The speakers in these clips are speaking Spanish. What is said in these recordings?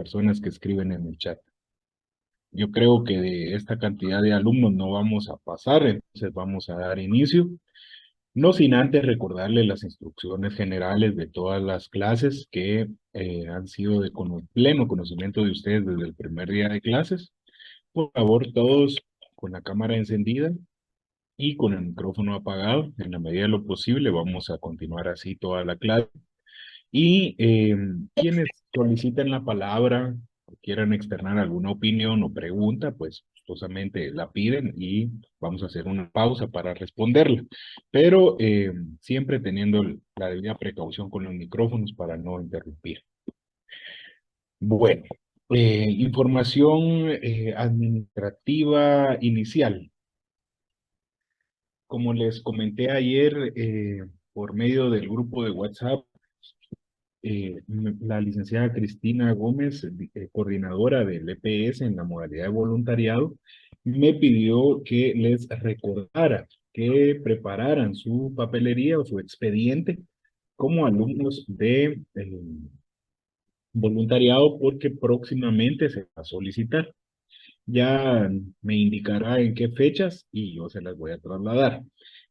personas que escriben en el chat. Yo creo que de esta cantidad de alumnos no vamos a pasar, entonces vamos a dar inicio. No sin antes recordarles las instrucciones generales de todas las clases que han sido de pleno conocimiento de ustedes desde el primer día de clases. Por favor, todos con la cámara encendida y con el micrófono apagado. En la medida de lo posible, vamos a continuar así toda la clase. Y quienes soliciten la palabra o quieran externar alguna opinión o pregunta, pues gustosamente la piden y vamos a hacer una pausa para responderla. Pero siempre teniendo la debida precaución con los micrófonos para no interrumpir. Bueno, información administrativa inicial. Como les comenté ayer por medio del grupo de WhatsApp, la licenciada Cristina Gómez, coordinadora del EPS en la modalidad de voluntariado, me pidió que les recordara que prepararan su papelería o su expediente como alumnos de voluntariado porque próximamente se va a solicitar. Ya me indicará en qué fechas y yo se las voy a trasladar.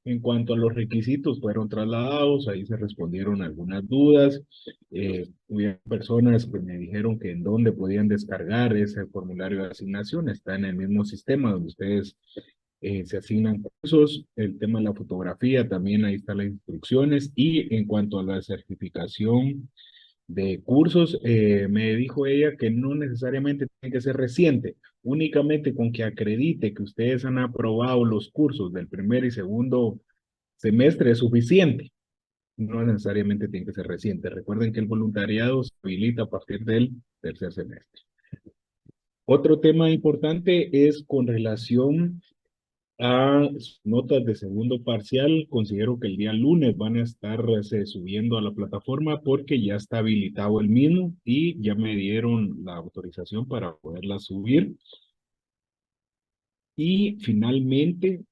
En cuanto a los requisitos, fueron trasladados, ahí se respondieron algunas dudas. Hubo personas que me dijeron que en dónde podían descargar ese formulario de asignación. Está en el mismo sistema donde ustedes se asignan cursos. El tema de la fotografía, también ahí están las instrucciones. Y en cuanto a la certificación de cursos, me dijo ella que no necesariamente tiene que ser reciente, únicamente con que acredite que ustedes han aprobado los cursos del primer y segundo semestre es suficiente. No necesariamente tiene que ser reciente. Recuerden que el voluntariado se habilita a partir del tercer semestre. Otro tema importante es con relación a notas de segundo parcial. Considero que el día lunes van a estar subiendo a la plataforma porque ya está habilitado el mismo y ya me dieron la autorización para poderla subir. Y finalmente,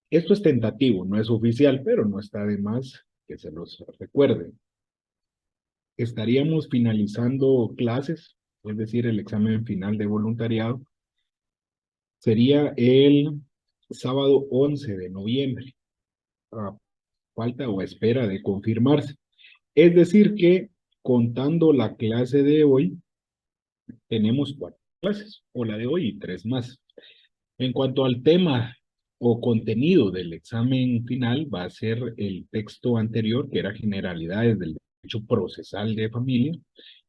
esto es tentativo, no es oficial, pero no está de más que se los recuerde. Estaríamos finalizando clases, es decir, el examen final de voluntariado, sería el sábado 11 de noviembre. A falta o a espera de confirmarse. Es decir que contando la clase de hoy, tenemos 4 clases, o la de hoy y 3 más. En cuanto al tema o contenido del examen final, va a ser el texto anterior, que era generalidades del derecho procesal de familia,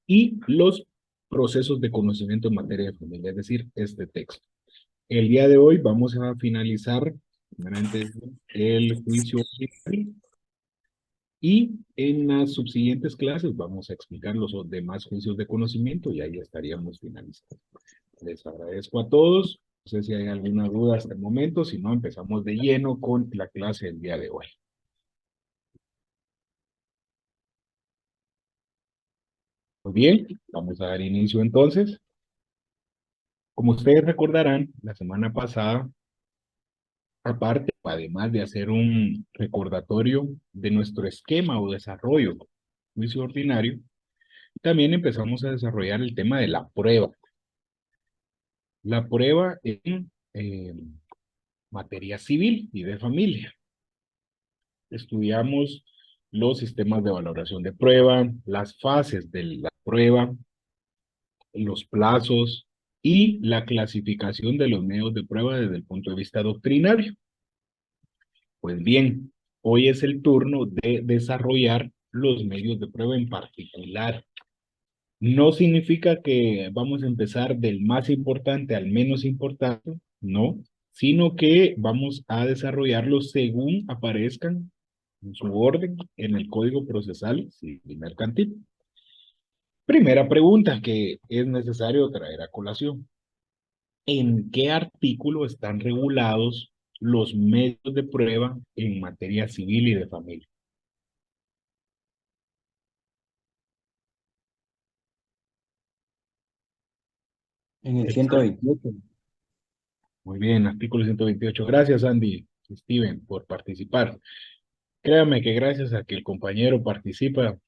y los procesos de conocimiento en materia de familia, es decir, este texto. El día de hoy vamos a finalizar el juicio y en las subsiguientes clases vamos a explicar los demás juicios de conocimiento y ahí estaríamos finalizando. Les agradezco a todos. No sé si hay alguna duda hasta el momento, si no, empezamos de lleno con la clase del día de hoy. Muy bien, vamos a dar inicio entonces. Como ustedes recordarán, la semana pasada, aparte, además de hacer un recordatorio de nuestro esquema o desarrollo juicio ordinario, también empezamos a desarrollar el tema de la prueba. La prueba en materia civil y de familia. Estudiamos los sistemas de valoración de prueba, las fases de la prueba, los plazos y la clasificación de los medios de prueba desde el punto de vista doctrinario. Pues bien, hoy es el turno de desarrollar los medios de prueba en particular. No significa que vamos a empezar del más importante al menos importante, no, sino que vamos a desarrollarlos según aparezcan en su orden en el Código Procesal Civil y Mercantil. Primera pregunta que es necesario traer a colación. ¿En qué artículo están regulados los medios de prueba en materia civil y de familia? En el Exacto. 128. Muy bien, artículo 128. Gracias, Andy, Steven, por participar. Créame que gracias a que el compañero participa,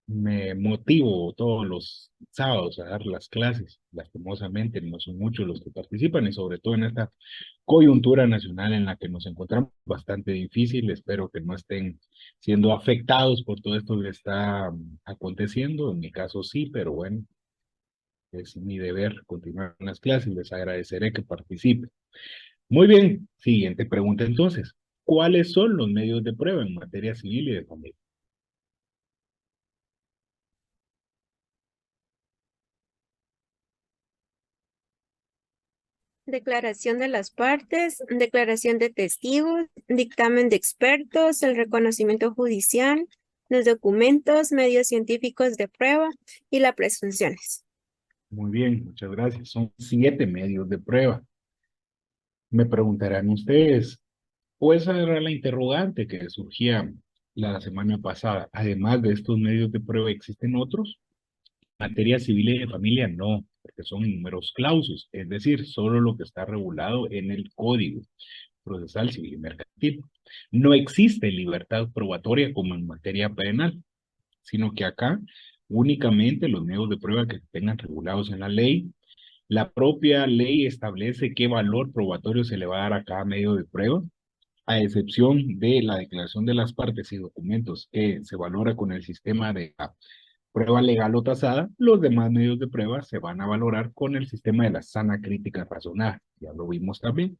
me motivo todos los sábados a dar las clases. Lastimosamente no son muchos los que participan y sobre todo en esta coyuntura nacional en la que nos encontramos bastante difícil. Espero que no estén siendo afectados por todo esto que está aconteciendo. En mi caso sí, pero bueno, es mi deber continuar con las clases. Les agradeceré que participen. Muy bien, siguiente pregunta entonces. ¿Cuáles son los medios de prueba en materia civil y de familia? Declaración de las partes, declaración de testigos, dictamen de expertos, el reconocimiento judicial, los documentos, medios científicos de prueba y las presunciones. Muy bien, muchas gracias. Son 7 medios de prueba. Me preguntarán ustedes, o esa era la interrogante que surgía la semana pasada. Además de estos medios de prueba, ¿existen otros? Materia civil y de familia, no, porque son números clausus, es decir, solo lo que está regulado en el Código Procesal Civil y Mercantil. No existe libertad probatoria como en materia penal, sino que acá únicamente los medios de prueba que tengan regulados en la ley. La propia ley establece qué valor probatorio se le va a dar a cada medio de prueba, a excepción de la declaración de las partes y documentos que se valora con el sistema de la prueba legal o tasada. Los demás medios de prueba se van a valorar con el sistema de la sana crítica razonada. Ya lo vimos también.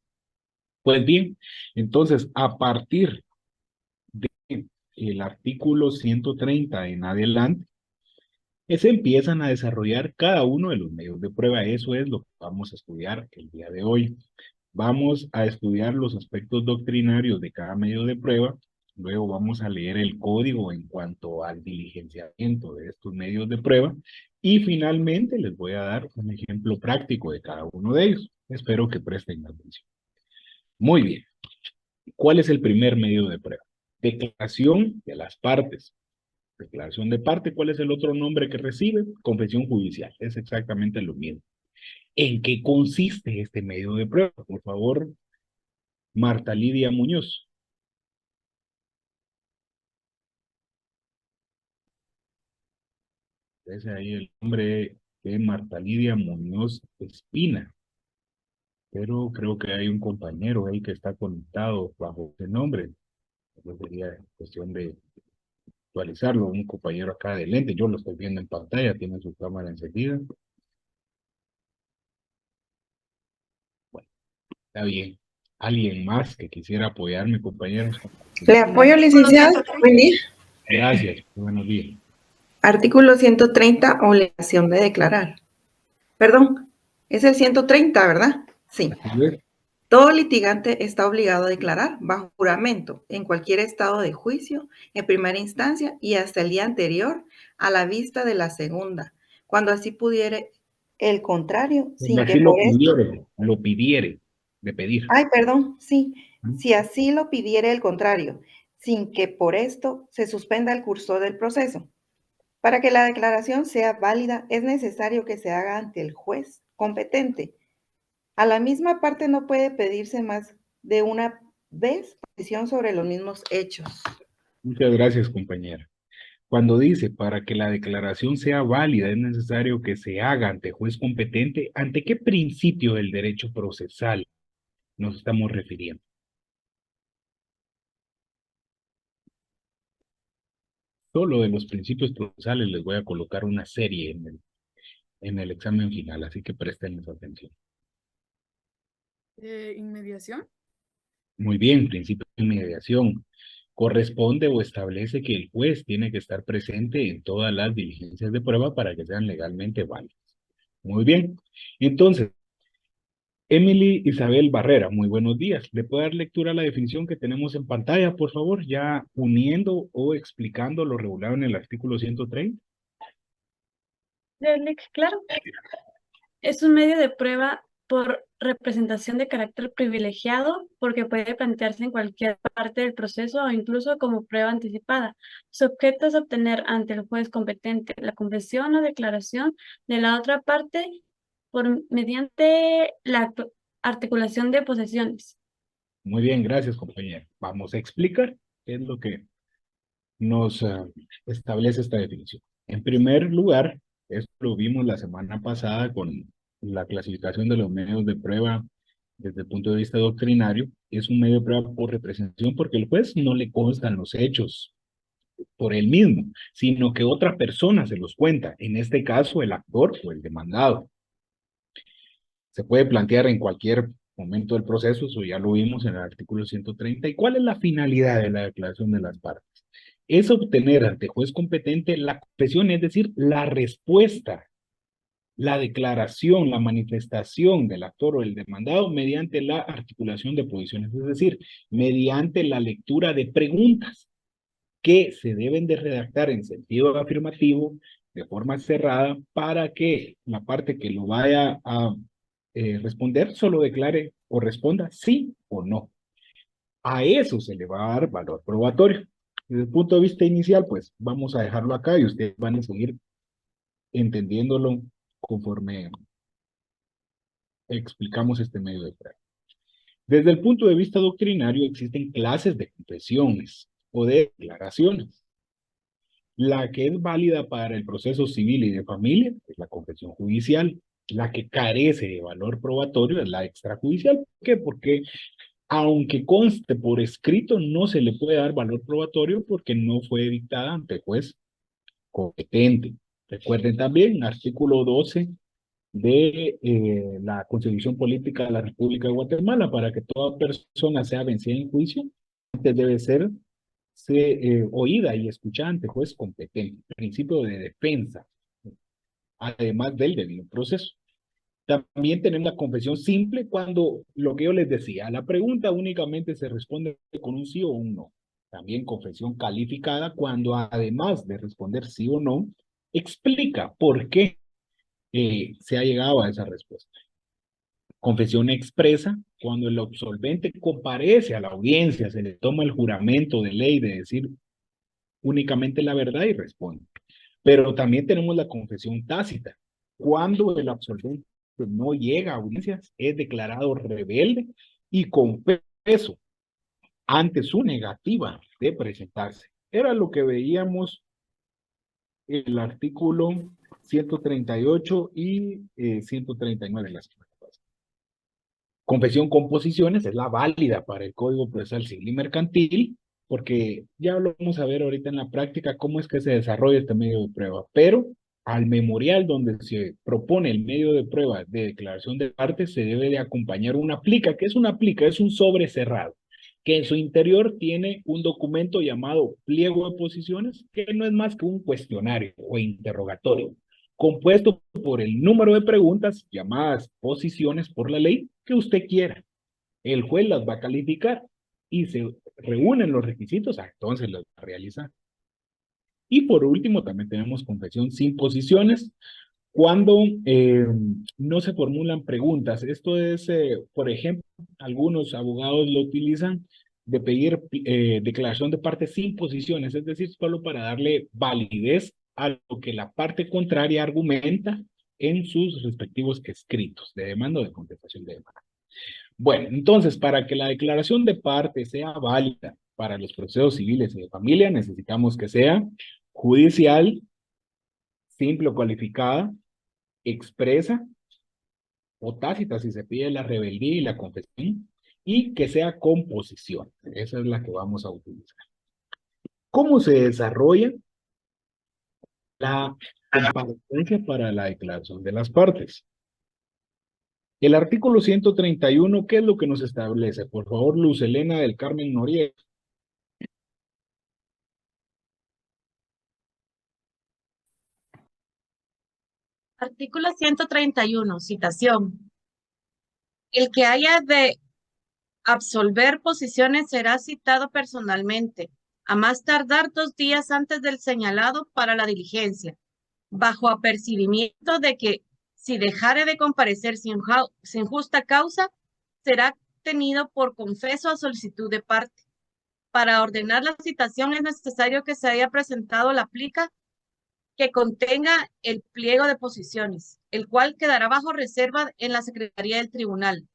Pues bien, entonces, a partir del artículo 130 en adelante, se empiezan a desarrollar cada uno de los medios de prueba. Eso es lo que vamos a estudiar el día de hoy. Vamos a estudiar los aspectos doctrinarios de cada medio de prueba. Luego vamos a leer el código en cuanto al diligenciamiento de estos medios de prueba. Y finalmente les voy a dar un ejemplo práctico de cada uno de ellos. Espero que presten atención. Muy bien. ¿Cuál es el primer medio de prueba? Declaración de las partes. Declaración de parte, ¿cuál es el otro nombre que recibe? Confesión judicial. Es exactamente lo mismo. ¿En qué consiste este medio de prueba? Por favor, Marta Lidia Muñoz. Es ahí el nombre de Marta Lidia Muñoz Espina. Pero creo que hay un compañero ahí que está conectado bajo ese nombre. Entonces sería cuestión de actualizarlo. Un compañero acá de lente, yo lo estoy viendo en pantalla, tiene su cámara encendida. Bueno, está bien. ¿Alguien más que quisiera apoyarme, compañeros? Le apoyo, licenciado. Buen día. Gracias. Buenos días. Artículo 130, obligación de declarar. Perdón, es el 130, ¿verdad? Sí. Todo litigante está obligado a declarar bajo juramento en cualquier estado de juicio, en primera instancia y hasta el día anterior a la vista de la segunda, cuando así pudiere el contrario, Cuando sin que así por esto... lo pidiere, de pedir. Ay, perdón, sí. ¿Mm? Si así lo pidiere el contrario, sin que por esto se suspenda el curso del proceso. Para que la declaración sea válida, es necesario que se haga ante el juez competente. A la misma parte no puede pedirse más de una vez petición sobre los mismos hechos. Muchas gracias, compañera. Cuando dice para que la declaración sea válida es necesario que se haga ante juez competente, ¿ante qué principio del derecho procesal nos estamos refiriendo? Solo de los principios procesales les voy a colocar una serie en el examen final, así que presten atención. Inmediación. Muy bien, principio de inmediación. Corresponde o establece que el juez tiene que estar presente en todas las diligencias de prueba para que sean legalmente válidas. Muy bien. Entonces, Emily Isabel Barrera, muy buenos días. ¿Le puedo dar lectura a la definición que tenemos en pantalla, por favor? Ya uniendo o explicando lo regulado en el artículo 130. Claro. Es un medio de prueba por representación de carácter privilegiado porque puede plantearse en cualquier parte del proceso o incluso como prueba anticipada. Su objeto es obtener ante el juez competente la confesión o declaración de la otra parte mediante la articulación de posesiones. Muy bien, gracias, compañera. Vamos a explicar qué es lo que nos establece esta definición. En primer lugar, esto lo vimos la semana pasada con la clasificación de los medios de prueba desde el punto de vista doctrinario. Es un medio de prueba por representación porque el juez no le constan los hechos por él mismo, sino que otra persona se los cuenta, en este caso el actor o el demandado. Se puede plantear en cualquier momento del proceso, eso ya lo vimos en el artículo 130. ¿Y cuál es la finalidad de la declaración de las partes? Es obtener ante juez competente la confesión, es decir, la respuesta, la declaración, la manifestación del actor o el demandado mediante la articulación de posiciones, es decir, mediante la lectura de preguntas que se deben de redactar en sentido afirmativo, de forma cerrada, para que la parte que lo vaya a responder solo declare o responda sí o no. A eso se le va a dar valor probatorio. Desde el punto de vista inicial, pues vamos a dejarlo acá y ustedes van a seguir entendiéndolo conforme explicamos este medio de prueba. Desde el punto de vista doctrinario existen clases de confesiones o de declaraciones. La que es válida para el proceso civil y de familia es la confesión judicial. La que carece de valor probatorio es la extrajudicial. ¿Por qué? Porque aunque conste por escrito, no se le puede dar valor probatorio porque no fue dictada ante juez competente. Recuerden también, artículo 12 de la Constitución Política de la República de Guatemala, para que toda persona sea vencida en juicio, antes debe ser oída y escuchada ante juez competente. Principio de defensa, además del debido proceso. También tenemos la confesión simple cuando, lo que yo les decía, a la pregunta únicamente se responde con un sí o un no. También confesión calificada cuando, además de responder sí o no, explica por qué se ha llegado a esa respuesta. Confesión expresa cuando el absolvente comparece a la audiencia, se le toma el juramento de ley de decir únicamente la verdad y responde. Pero también tenemos la confesión tácita, cuando el absolvente no llega a audiencias, es declarado rebelde y confeso ante su negativa de presentarse. Era lo que veíamos en el artículo 138 y 139 de la semana pasada. Confesión con posiciones es la válida para el Código Procesal Civil y Mercantil, porque ya lo vamos a ver ahorita en la práctica cómo es que se desarrolla este medio de prueba, pero al memorial donde se propone el medio de prueba de declaración de partes se debe de acompañar una plica. ¿Qué es una plica? Es un sobre cerrado, que en su interior tiene un documento llamado pliego de posiciones, que no es más que un cuestionario o interrogatorio, compuesto por el número de preguntas llamadas posiciones por la ley que usted quiera. El juez las va a calificar y se reúnen los requisitos, entonces las va a realizar. Y por último, también tenemos confesión sin posiciones, cuando no se formulan preguntas. Esto es, por ejemplo, algunos abogados lo utilizan de pedir declaración de parte sin posiciones, es decir, solo para darle validez a lo que la parte contraria argumenta en sus respectivos escritos de demanda o de contestación de demanda. Bueno, entonces, para que la declaración de parte sea válida para los procesos civiles y de familia, necesitamos que sea judicial, simple o cualificada, expresa o tácita si se pide la rebeldía y la confesión, y que sea composición. Esa es la que vamos a utilizar. ¿Cómo se desarrolla la comparecencia para la declaración de las partes? El artículo 131, ¿qué es lo que nos establece? Por favor, Luz Helena del Carmen Noriega. Artículo 131, citación. El que haya de absolver posiciones será citado personalmente, a más tardar 2 días antes del señalado para la diligencia, bajo apercibimiento de que si dejare de comparecer sin justa causa, será tenido por confeso a solicitud de parte. Para ordenar la citación es necesario que se haya presentado la plica que contenga el pliego de posiciones, el cual quedará bajo reserva en la Secretaría del Tribunal.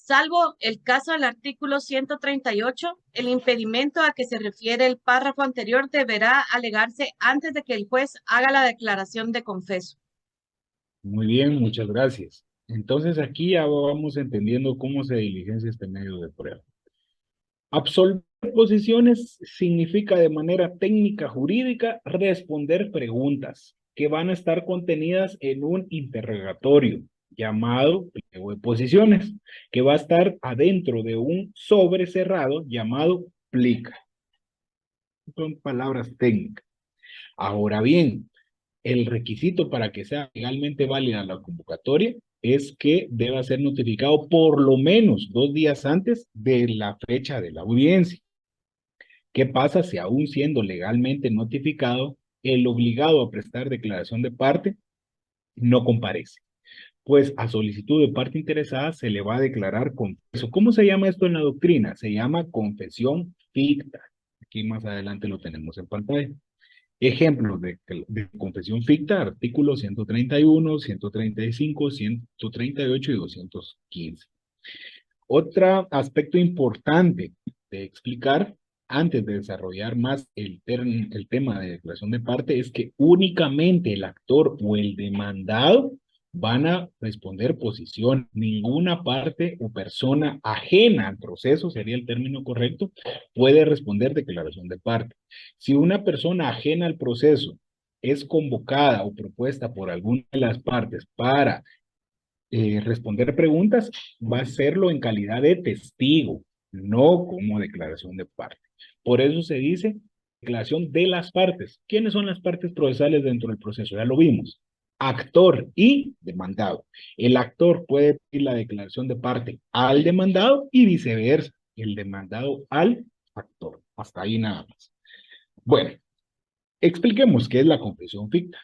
Salvo el caso del artículo 138, el impedimento a que se refiere el párrafo anterior deberá alegarse antes de que el juez haga la declaración de confeso. Muy bien, muchas gracias. Entonces aquí ya vamos entendiendo cómo se diligencia este medio de prueba. Absolver posiciones significa de manera técnica jurídica responder preguntas que van a estar contenidas en un interrogatorio llamado pliego de posiciones, que va a estar adentro de un sobre cerrado llamado plica. Son palabras técnicas. Ahora bien, el requisito para que sea legalmente válida la convocatoria es que deba ser notificado por lo menos 2 días antes de la fecha de la audiencia. ¿Qué pasa si aún siendo legalmente notificado, el obligado a prestar declaración de parte no comparece? Pues a solicitud de parte interesada se le va a declarar confeso. ¿Cómo se llama esto en la doctrina? Se llama confesión ficta. Aquí más adelante lo tenemos en pantalla. Ejemplos de confesión ficta, artículos 131, 135, 138 y 215. Otro aspecto importante de explicar antes de desarrollar más el tema de declaración de parte es que únicamente el actor o el demandado van a responder posición. Ninguna parte o persona ajena al proceso, sería el término correcto, puede responder declaración de parte. Si una persona ajena al proceso es convocada o propuesta por alguna de las partes para responder preguntas, va a hacerlo en calidad de testigo, no como declaración de parte. Por eso se dice declaración de las partes. ¿Quiénes son las partes procesales dentro del proceso? Ya lo vimos. Actor y demandado. El actor puede pedir la declaración de parte al demandado y viceversa, el demandado al actor. Hasta ahí nada más. Bueno, expliquemos qué es la confesión ficta.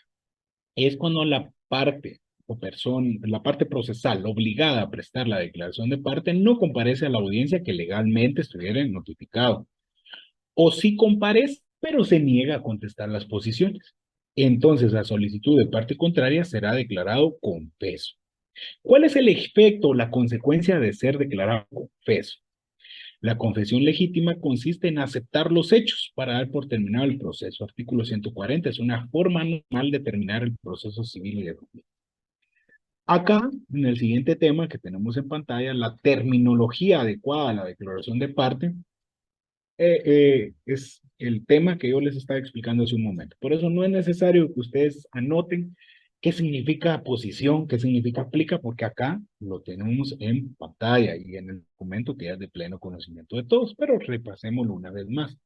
Es cuando la parte o persona, la parte procesal obligada a prestar la declaración de parte no comparece a la audiencia que legalmente estuviera notificado. O sí comparece, pero se niega a contestar las posiciones. Entonces, la solicitud de parte contraria será declarado confeso. ¿Cuál es el efecto o la consecuencia de ser declarado confeso? La confesión legítima consiste en aceptar los hechos para dar por terminado el proceso. Artículo 140 es una forma normal de terminar el proceso civil y de justicia. Acá, en el siguiente tema que tenemos en pantalla, la terminología adecuada a la declaración de parte es el tema que yo les estaba explicando hace un momento. Por eso no es necesario que ustedes anoten qué significa posición, qué significa aplica, porque acá lo tenemos en pantalla y en el documento que ya es de pleno conocimiento de todos, pero repasémoslo una vez más.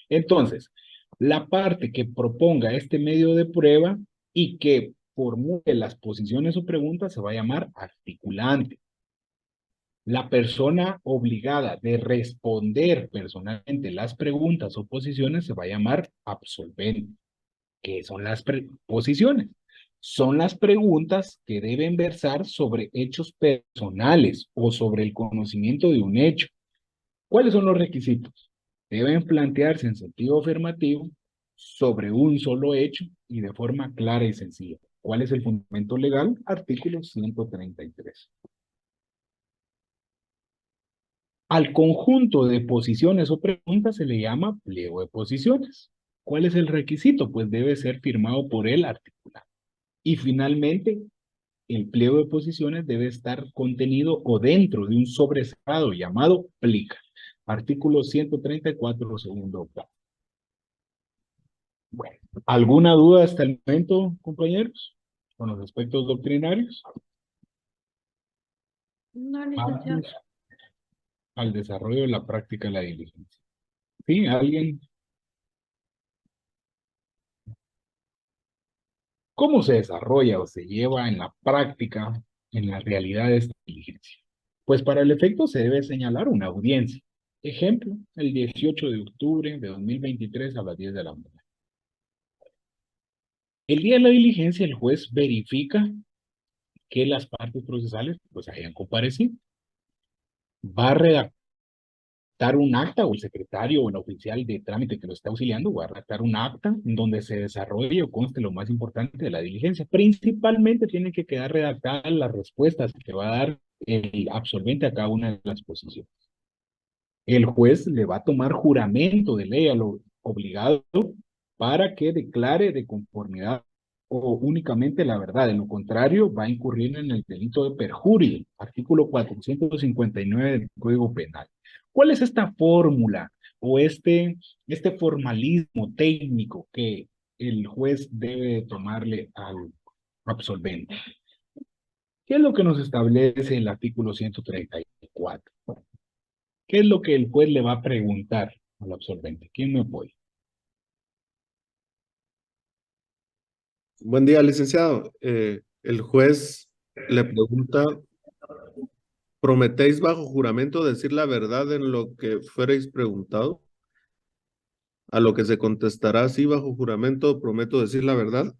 Entonces, la parte que proponga este medio de prueba y que formule las posiciones o preguntas se va a llamar articulante. La persona obligada de responder personalmente las preguntas o posiciones se va a llamar absolvente. ¿Qué son las posiciones? Son las preguntas que deben versar sobre hechos personales o sobre el conocimiento de un hecho. ¿Cuáles son los requisitos? Deben plantearse en sentido afirmativo sobre un solo hecho y de forma clara y sencilla. ¿Cuál es el fundamento legal? Artículo 133. Al conjunto de posiciones o preguntas se le llama pliego de posiciones. ¿Cuál es el requisito? Pues debe ser firmado por el articulado. Y finalmente, el pliego de posiciones debe estar contenido o dentro de un sobrecerrado llamado plica. Artículo 134, segundo párrafo. Bueno, ¿alguna duda hasta el momento, compañeros? Con los aspectos doctrinarios. No, licenciado. Vamos al desarrollo de la práctica de la diligencia. ¿Sí? ¿Alguien? ¿Cómo se desarrolla o se lleva en la práctica, en la realidad de esta diligencia? Pues para el efecto se debe señalar una audiencia. Ejemplo, el 18 de octubre de 2023 a las 10 de la mañana. El día de la diligencia, el juez verifica que las partes procesales pues hayan comparecido. Va a redactar un acta, o el secretario o el oficial de trámite que lo está auxiliando va a redactar un acta en donde se desarrolle o conste lo más importante de la diligencia. Principalmente tienen que quedar redactadas las respuestas que va a dar el absolvente a cada una de las posiciones. El juez le va a tomar juramento de ley a lo obligado para que declare de conformidad o únicamente la verdad. De lo contrario, va a incurrir en el delito de perjurio, artículo 459 del Código Penal. ¿Cuál es esta fórmula o este formalismo técnico que el juez debe tomarle al absolvente? ¿Qué es lo que nos establece el artículo 134? ¿Qué es lo que el juez le va a preguntar al absolvente? ¿Quién me apoya? Buen día, licenciado. El juez le pregunta, ¿prometéis bajo juramento decir la verdad en lo que fuereis preguntado? A lo que se contestará, sí, bajo juramento, prometo decir la verdad.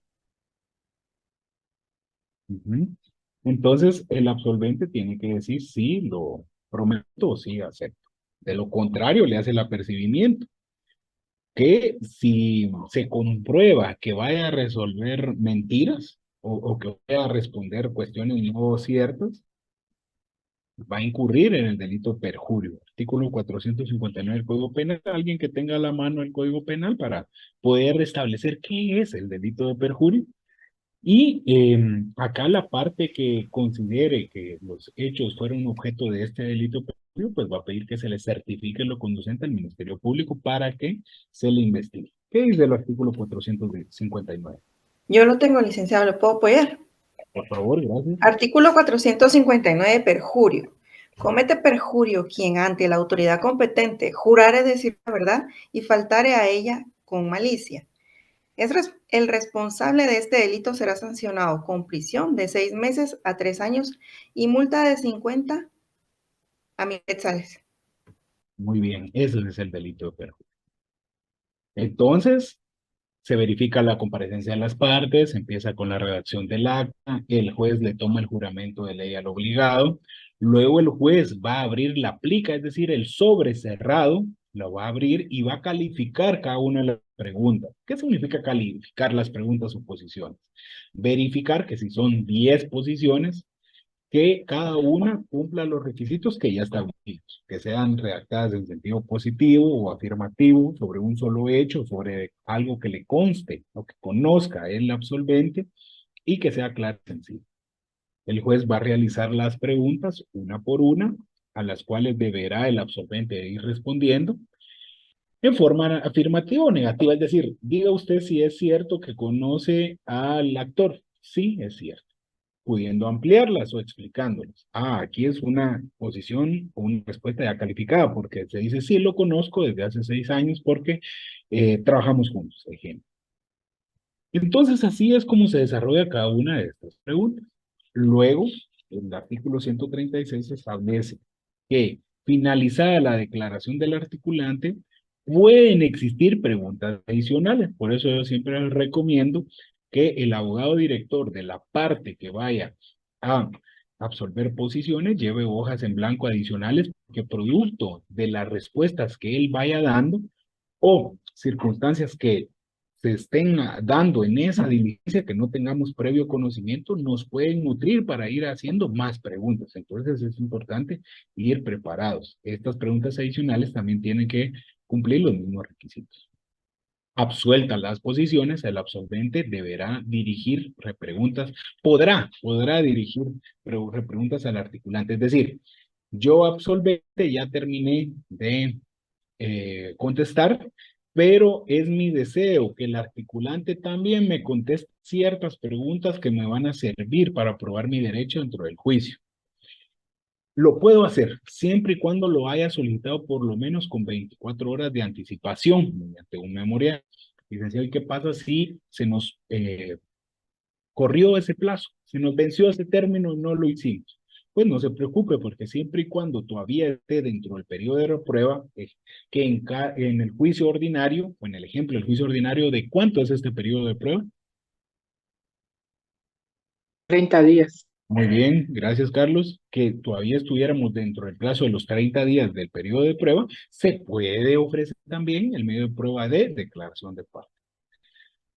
Entonces, el absolvente tiene que decir sí, lo prometo o sí, acepto. De lo contrario, le hace el apercibimiento. Que si se comprueba que vaya a resolver mentiras o que vaya a responder cuestiones no ciertas, va a incurrir en el delito de perjurio. Artículo 459 del Código Penal. Alguien que tenga a la mano el Código Penal para poder establecer qué es el delito de perjurio. Y acá la parte que considere que los hechos fueron objeto de este delito de perjurio, pues va a pedir que se le certifique lo conducente al Ministerio Público para que se le investigue. ¿Qué dice el artículo 459? Yo lo tengo, licenciado, ¿lo puedo apoyar? Por favor, gracias. Artículo 459, perjurio. Comete perjurio quien ante la autoridad competente jurare decir la verdad y faltare a ella con malicia. El responsable de este delito será sancionado con prisión de 6 meses a 3 años y multa de 50 a 1,000 quetzales. Muy bien, ese es el delito de perjurio. Entonces, se verifica la comparecencia de las partes, empieza con la redacción del acta, el juez le toma el juramento de ley al obligado, luego el juez va a abrir la plica, es decir, el sobre cerrado, lo va a abrir y va a calificar cada una de las preguntas. ¿Qué significa calificar las preguntas o posiciones? Verificar que si son 10 posiciones, que cada una cumpla los requisitos que ya están establecidos, que sean redactadas en sentido positivo o afirmativo sobre un solo hecho, sobre algo que le conste o que conozca el absolvente y que sea claro y sencillo. El juez va a realizar las preguntas una por una, a las cuales deberá el absolvente ir respondiendo en forma afirmativa o negativa, es decir, diga usted si es cierto que conoce al actor. Sí, es cierto, pudiendo ampliarlas o explicándolas. Aquí es una posición o una respuesta ya calificada, porque se dice, sí, lo conozco desde hace 6 años porque trabajamos juntos, ejemplo. Entonces, así es como se desarrolla cada una de estas preguntas. Luego, el artículo 136 establece que, finalizada la declaración del articulante, pueden existir preguntas adicionales. Por eso yo siempre les recomiendo que el abogado director de la parte que vaya a absolver posiciones lleve hojas en blanco adicionales que producto de las respuestas que él vaya dando o circunstancias que se estén dando en esa diligencia que no tengamos previo conocimiento, nos pueden nutrir para ir haciendo más preguntas. Entonces es importante ir preparados. Estas preguntas adicionales también tienen que cumplir los mismos requisitos. Absueltas las posiciones, el absolvente deberá dirigir repreguntas, podrá dirigir repreguntas al articulante. Es decir, yo absolvente ya terminé de contestar, pero es mi deseo que el articulante también me conteste ciertas preguntas que me van a servir para probar mi derecho dentro del juicio. Lo puedo hacer siempre y cuando lo haya solicitado por lo menos con 24 horas de anticipación mediante un memorial. Licenciado, ¿y qué pasa si se nos corrió ese plazo? Se nos venció ese término y no lo hicimos. Pues no se preocupe, porque siempre y cuando todavía esté dentro del periodo de reprueba, que en el juicio ordinario, o en el ejemplo del juicio ordinario, ¿de cuánto es este periodo de prueba? 30 días. Muy bien, gracias Carlos. Que todavía estuviéramos dentro del plazo de los 30 días del periodo de prueba, se puede ofrecer también el medio de prueba de declaración de parte.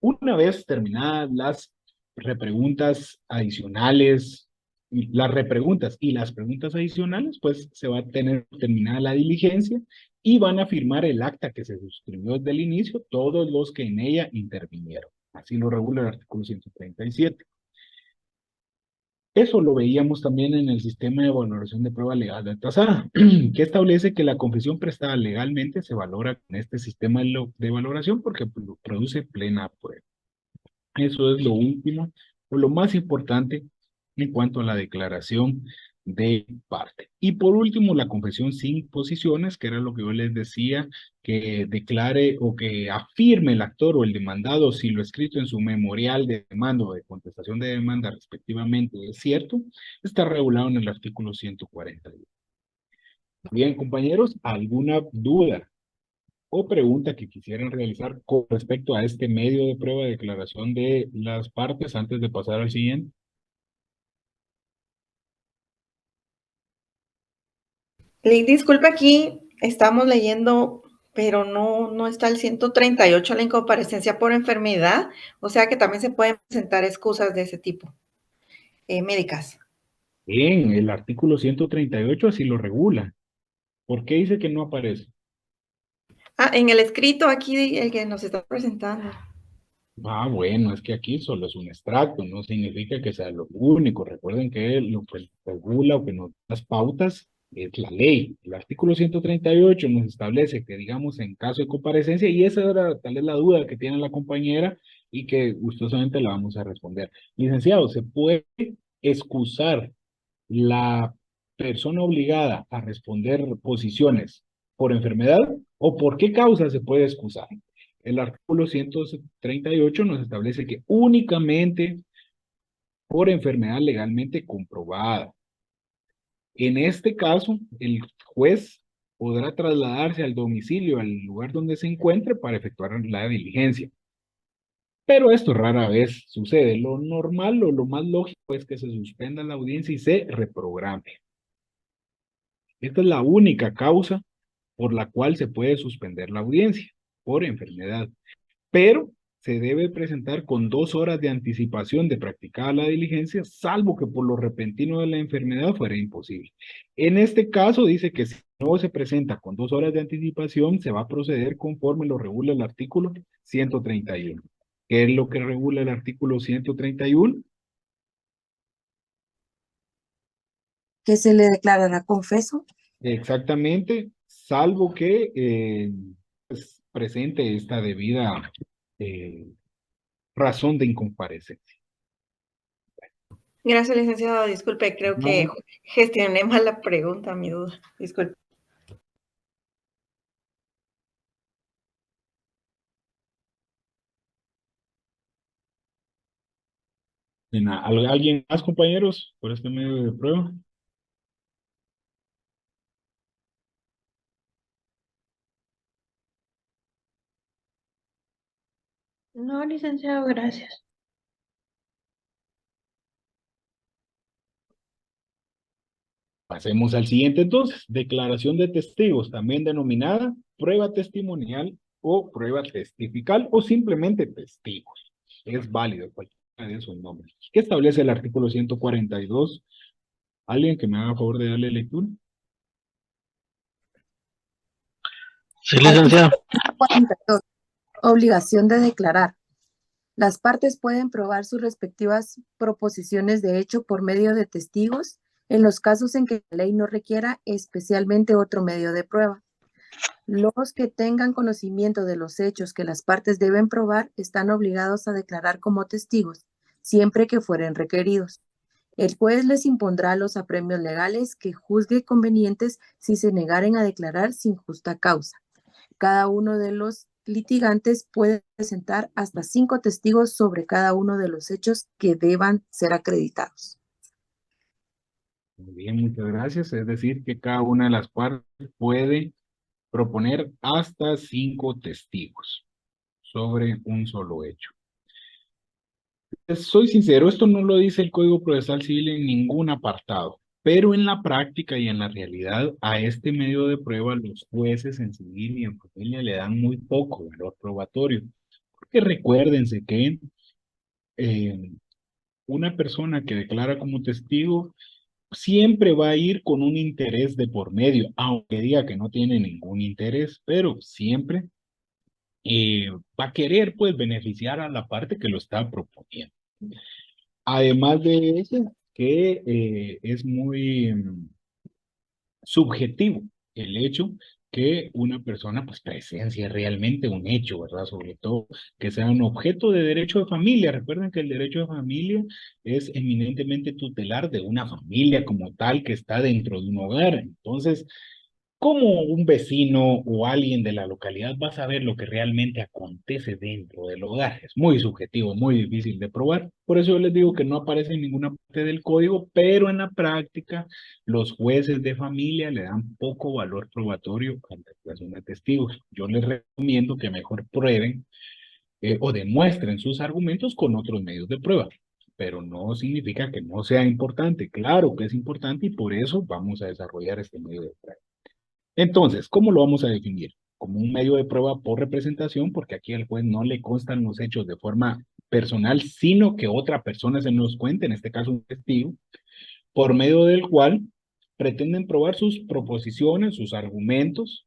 Una vez terminadas las repreguntas adicionales las repreguntas y las preguntas adicionales, pues se va a tener terminada la diligencia y van a firmar el acta que se suscribió desde el inicio todos los que en ella intervinieron. Así lo regula el artículo 137. Eso lo veíamos también en el sistema de valoración de prueba legal de tasada, que establece que la confesión prestada legalmente se valora con este sistema de valoración porque produce plena prueba. Eso es lo último o lo más importante en cuanto a la declaración de parte. Y por último, la confesión sin posiciones, que era lo que yo les decía, que declare o que afirme el actor o el demandado si lo escrito en su memorial de demanda o de contestación de demanda respectivamente es cierto, está regulado en el artículo 141. Bien, compañeros, ¿alguna duda o pregunta que quisieran realizar con respecto a este medio de prueba de declaración de las partes antes de pasar al siguiente? Disculpe, aquí estamos leyendo, pero no está el 138, la incomparecencia por enfermedad, o sea que también se pueden presentar excusas de ese tipo, médicas. Bien, el artículo 138 así lo regula. ¿Por qué dice que no aparece? Ah, en el escrito aquí, el que nos está presentando. Ah, bueno, es que aquí solo es un extracto, no significa que sea lo único. Recuerden que lo que regula o que nos da las pautas es la ley. El artículo 138 nos establece que, digamos, en caso de comparecencia, y esa era tal vez la duda que tiene la compañera y que gustosamente la vamos a responder. Licenciado, ¿se puede excusar la persona obligada a responder posiciones por enfermedad o por qué causa se puede excusar? El artículo 138 nos establece que únicamente por enfermedad legalmente comprobada. En este caso, el juez podrá trasladarse al domicilio, al lugar donde se encuentre para efectuar la diligencia. Pero esto rara vez sucede. Lo normal o lo más lógico es que se suspenda la audiencia y se reprograme. Esta es la única causa por la cual se puede suspender la audiencia, por enfermedad. Pero se debe presentar con 2 horas de anticipación de practicada la diligencia, salvo que por lo repentino de la enfermedad fuera imposible. En este caso dice que si no se presenta con 2 horas de anticipación, se va a proceder conforme lo regula el artículo 131. ¿Qué es lo que regula el artículo 131? Que se le declarará confeso. Exactamente, salvo que pues, presente esta debida razón de incomparecencia. Gracias, licenciado. Disculpe, creo que gestioné mal la pregunta, mi duda. Disculpe. ¿Alguien más, compañeros, por este medio de prueba? No, licenciado, gracias. Pasemos al siguiente entonces. Declaración de testigos, también denominada prueba testimonial o prueba testifical o simplemente testigos. Es válido cualquiera de esos nombres. ¿Qué establece el artículo 142? ¿Alguien que me haga favor de darle lectura? Sí, licenciado. 42. Obligación de declarar. Las partes pueden probar sus respectivas proposiciones de hecho por medio de testigos en los casos en que la ley no requiera especialmente otro medio de prueba. Los que tengan conocimiento de los hechos que las partes deben probar están obligados a declarar como testigos, siempre que fueren requeridos. El juez les impondrá los apremios legales que juzgue convenientes si se negaren a declarar sin justa causa. Cada uno de los litigantes puede presentar hasta 5 testigos sobre cada uno de los hechos que deban ser acreditados. Muy bien, muchas gracias. Es decir, que cada una de las partes puede proponer hasta 5 testigos sobre un solo hecho. Soy sincero, esto no lo dice el Código Procesal Civil en ningún apartado, pero en la práctica y en la realidad a este medio de prueba los jueces en civil y en familia le dan muy poco valor probatorio. Porque recuérdense que una persona que declara como testigo siempre va a ir con un interés de por medio, aunque diga que no tiene ningún interés, pero siempre va a querer pues beneficiar a la parte que lo está proponiendo. Además de eso, que es muy subjetivo el hecho que una persona pues presencia realmente un hecho, ¿verdad? Sobre todo que sea un objeto de derecho de familia. Recuerden que el derecho de familia es eminentemente tutelar de una familia como tal que está dentro de un hogar. Entonces, ¿cómo un vecino o alguien de la localidad va a saber lo que realmente acontece dentro del hogar? Es muy subjetivo, muy difícil de probar. Por eso yo les digo que no aparece en ninguna parte del código, pero en la práctica los jueces de familia le dan poco valor probatorio a la declaración de testigos. Yo les recomiendo que mejor prueben o demuestren sus argumentos con otros medios de prueba. Pero no significa que no sea importante. Claro que es importante y por eso vamos a desarrollar este medio de prueba. Entonces, ¿cómo lo vamos a definir? Como un medio de prueba por representación, porque aquí al juez no le constan los hechos de forma personal, sino que otra persona se nos cuente, en este caso un testigo, por medio del cual pretenden probar sus proposiciones, sus argumentos.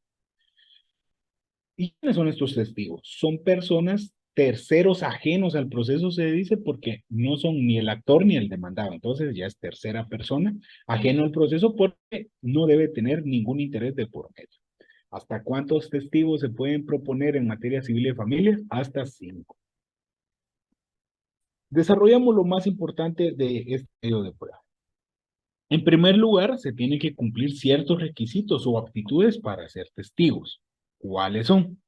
¿Y quiénes son estos testigos? Son personas terceros ajenos al proceso, se dice, porque no son ni el actor ni el demandado. Entonces ya es tercera persona, ajeno al proceso, porque no debe tener ningún interés de por medio. ¿Hasta cuántos testigos se pueden proponer en materia civil y familia? Hasta 5. Desarrollamos lo más importante de este medio de prueba. En primer lugar, se tienen que cumplir ciertos requisitos o aptitudes para ser testigos. ¿Cuáles son?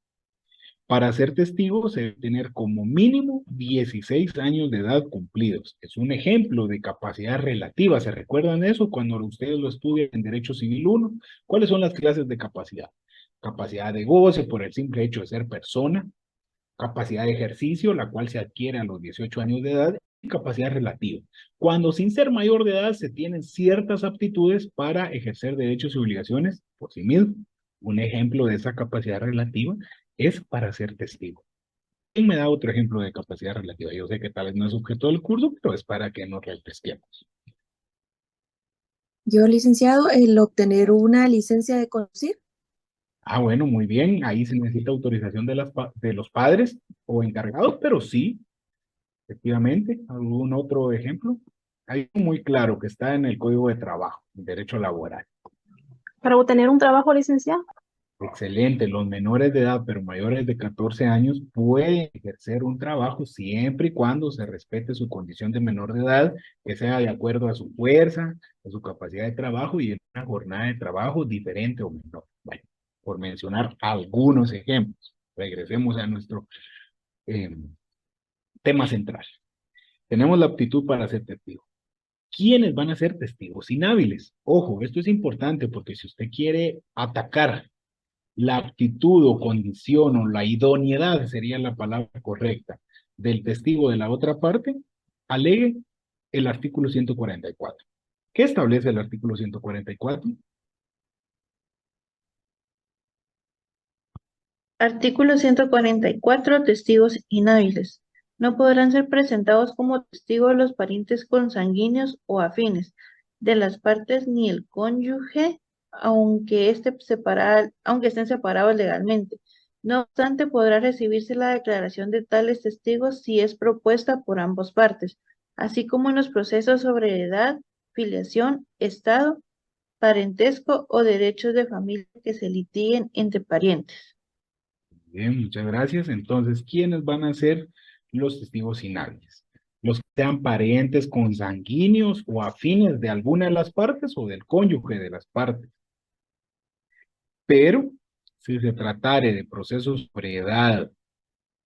Para ser testigo se debe tener como mínimo 16 años de edad cumplidos. Es un ejemplo de capacidad relativa. ¿Se recuerdan eso cuando ustedes lo estudian en Derecho Civil 1? ¿Cuáles son las clases de capacidad? Capacidad de goce por el simple hecho de ser persona, capacidad de ejercicio, la cual se adquiere a los 18 años de edad, y capacidad relativa. Cuando sin ser mayor de edad se tienen ciertas aptitudes para ejercer derechos y obligaciones por sí mismo. Un ejemplo de esa capacidad relativa es para ser testigo. ¿Quién me da otro ejemplo de capacidad relativa? Yo sé que tal vez no es objeto del curso, pero es para que nos refresquemos. Yo, licenciado, el obtener una licencia de conducir. Ah, bueno, muy bien. Ahí se necesita autorización de los padres o encargados, pero sí, efectivamente. ¿Algún otro ejemplo? Hay muy claro que está en el Código de Trabajo, el derecho laboral. Para obtener un trabajo, licenciado. Excelente. Los menores de edad, pero mayores de 14 años, pueden ejercer un trabajo siempre y cuando se respete su condición de menor de edad, que sea de acuerdo a su fuerza, a su capacidad de trabajo y en una jornada de trabajo diferente o menor. Bueno, por mencionar algunos ejemplos. Regresemos a nuestro tema central. Tenemos la aptitud para ser testigo. ¿Quiénes van a ser testigos inhábiles? Ojo, esto es importante porque si usted quiere atacar la aptitud o condición o la idoneidad, sería la palabra correcta, del testigo de la otra parte, alegue el artículo 144. ¿Qué establece el artículo 144? Artículo 144. Testigos inhábiles. No podrán ser presentados como testigos los parientes consanguíneos o afines de las partes ni el cónyuge, aunque estén separados legalmente. No obstante, podrá recibirse la declaración de tales testigos si es propuesta por ambas partes, así como en los procesos sobre edad, filiación, estado, parentesco o derechos de familia que se litiguen entre parientes. Bien, muchas gracias. Entonces, ¿quiénes van a ser los testigos inhábiles? Los que sean parientes consanguíneos o afines de alguna de las partes o del cónyuge de las partes. Pero, si se tratare de procesos sobre edad,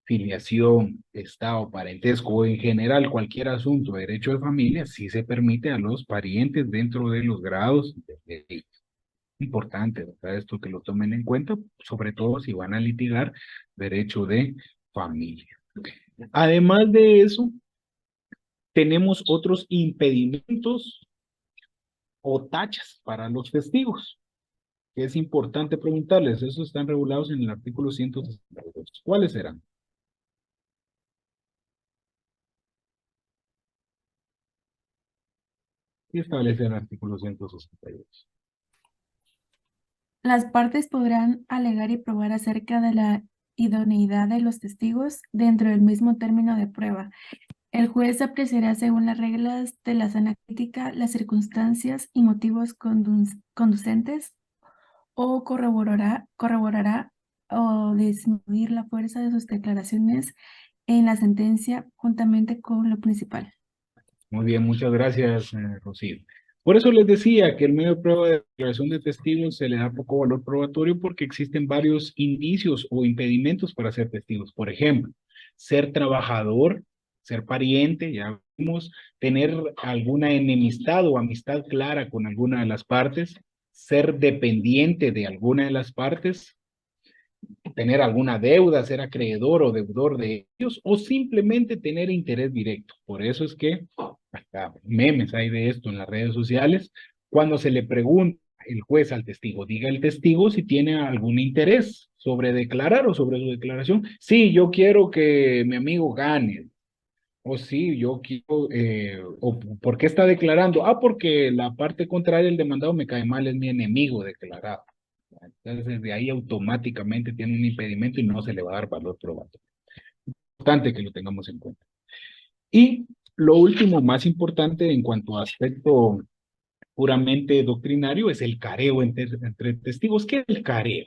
filiación, estado, parentesco o en general cualquier asunto de derecho de familia, sí se permite a los parientes dentro de los grados de ley. Importante, ¿verdad? Esto que lo tomen en cuenta, sobre todo si van a litigar derecho de familia. Además de eso, tenemos otros impedimentos o tachas para los testigos. Es importante preguntarles, esos están regulados en el artículo 162. ¿Cuáles serán? y establece el artículo 168. Las partes podrán alegar y probar acerca de la idoneidad de los testigos dentro del mismo término de prueba. El juez apreciará según las reglas de la sana crítica las circunstancias y motivos conducentes o corroborará o disminuir la fuerza de sus declaraciones en la sentencia juntamente con lo principal. Muy bien, muchas gracias, Rocío. Por eso les decía que el medio de prueba de declaración de testigos se le da poco valor probatorio porque existen varios indicios o impedimentos para ser testigos. Por ejemplo, ser trabajador, ser pariente, ya vimos, tener alguna enemistad o amistad clara con alguna de las partes, ser dependiente de alguna de las partes, tener alguna deuda, ser acreedor o deudor de ellos, o simplemente tener interés directo. Por eso es que hasta memes hay de esto en las redes sociales. Cuando se le pregunta el juez al testigo, diga el testigo si tiene algún interés sobre declarar o sobre su declaración. Sí, yo quiero que mi amigo gane. O sí, yo quiero, o ¿por qué está declarando? Ah, porque la parte contraria del demandado me cae mal, es mi enemigo declarado. Entonces, de ahí automáticamente tiene un impedimento y no se le va a dar valor probatorio. Importante que lo tengamos en cuenta. Y lo último, más importante en cuanto a aspecto puramente doctrinario, es el careo entre testigos. ¿Qué es el careo?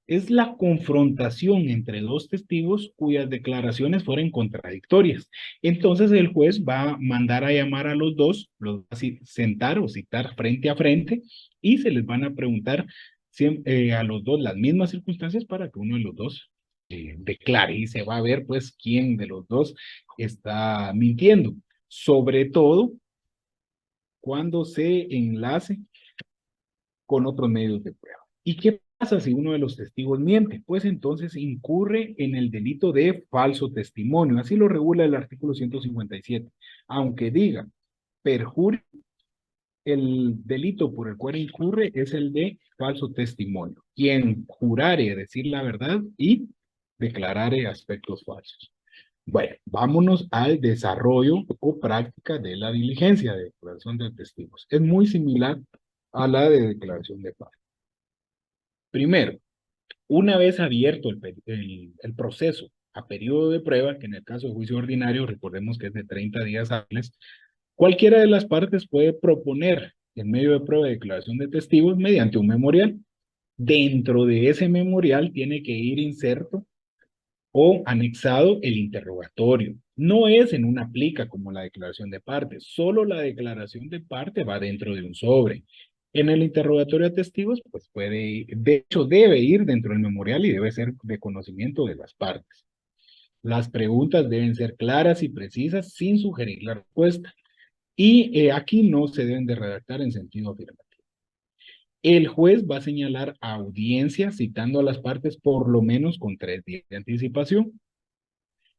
Es la confrontación entre dos testigos cuyas declaraciones fueron contradictorias. Entonces el juez va a mandar a llamar a los dos, los va a sentar o citar frente a frente y se les van a preguntar a los dos las mismas circunstancias para que uno de los dos declare y se va a ver pues quién de los dos está mintiendo. Sobre todo cuando se enlace con otros medios de prueba. ¿Y qué pasa si uno de los testigos miente? Pues entonces incurre en el delito de falso testimonio. Así lo regula el artículo 157. Aunque diga perjurio, el delito por el cual incurre es el de falso testimonio. Quien jurare decir la verdad y declarare aspectos falsos. Bueno, vámonos al desarrollo o práctica de la diligencia de declaración de testigos. Es muy similar a la de declaración de parte. Primero, una vez abierto el proceso a periodo de prueba, que en el caso de juicio ordinario, recordemos que es de 30 días hábiles, cualquiera de las partes puede proponer en medio de prueba de declaración de testigos mediante un memorial. Dentro de ese memorial tiene que ir inserto o anexado el interrogatorio. No es en una plica como la declaración de parte, solo la declaración de parte va dentro de un sobre. En el interrogatorio a testigos, pues puede, de hecho debe ir dentro del memorial y debe ser de conocimiento de las partes. Las preguntas deben ser claras y precisas sin sugerir la respuesta. Y aquí no se deben de redactar en sentido afirmativo. El juez va a señalar audiencia citando a las partes por lo menos con 3 días de anticipación.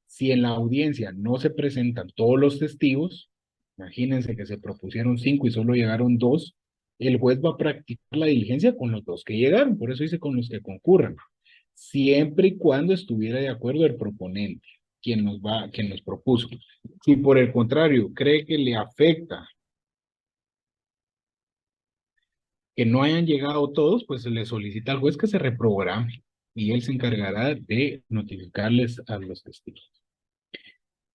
Si en la audiencia no se presentan todos los testigos, imagínense que se propusieron 5 y solo llegaron 2, el juez va a practicar la diligencia con los 2 que llegaron, por eso dice con los que concurran, siempre y cuando estuviera de acuerdo el proponente, quien nos propuso. Si por el contrario cree que le afecta que no hayan llegado todos, pues se le solicita al juez que se reprograme y él se encargará de notificarles a los testigos.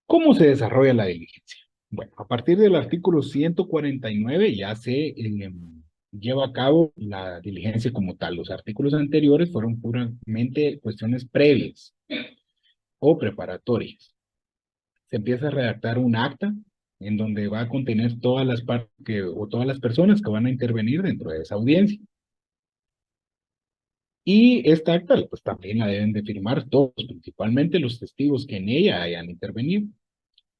¿Cómo se desarrolla la diligencia? Bueno, a partir del artículo 149 ya se lleva a cabo la diligencia como tal. Los artículos anteriores fueron puramente cuestiones previas o preparatorias. Se empieza a redactar un acta en donde va a contener todas las partes o todas las personas que van a intervenir dentro de esa audiencia. Y esta acta pues también la deben de firmar todos, principalmente los testigos que en ella hayan intervenido.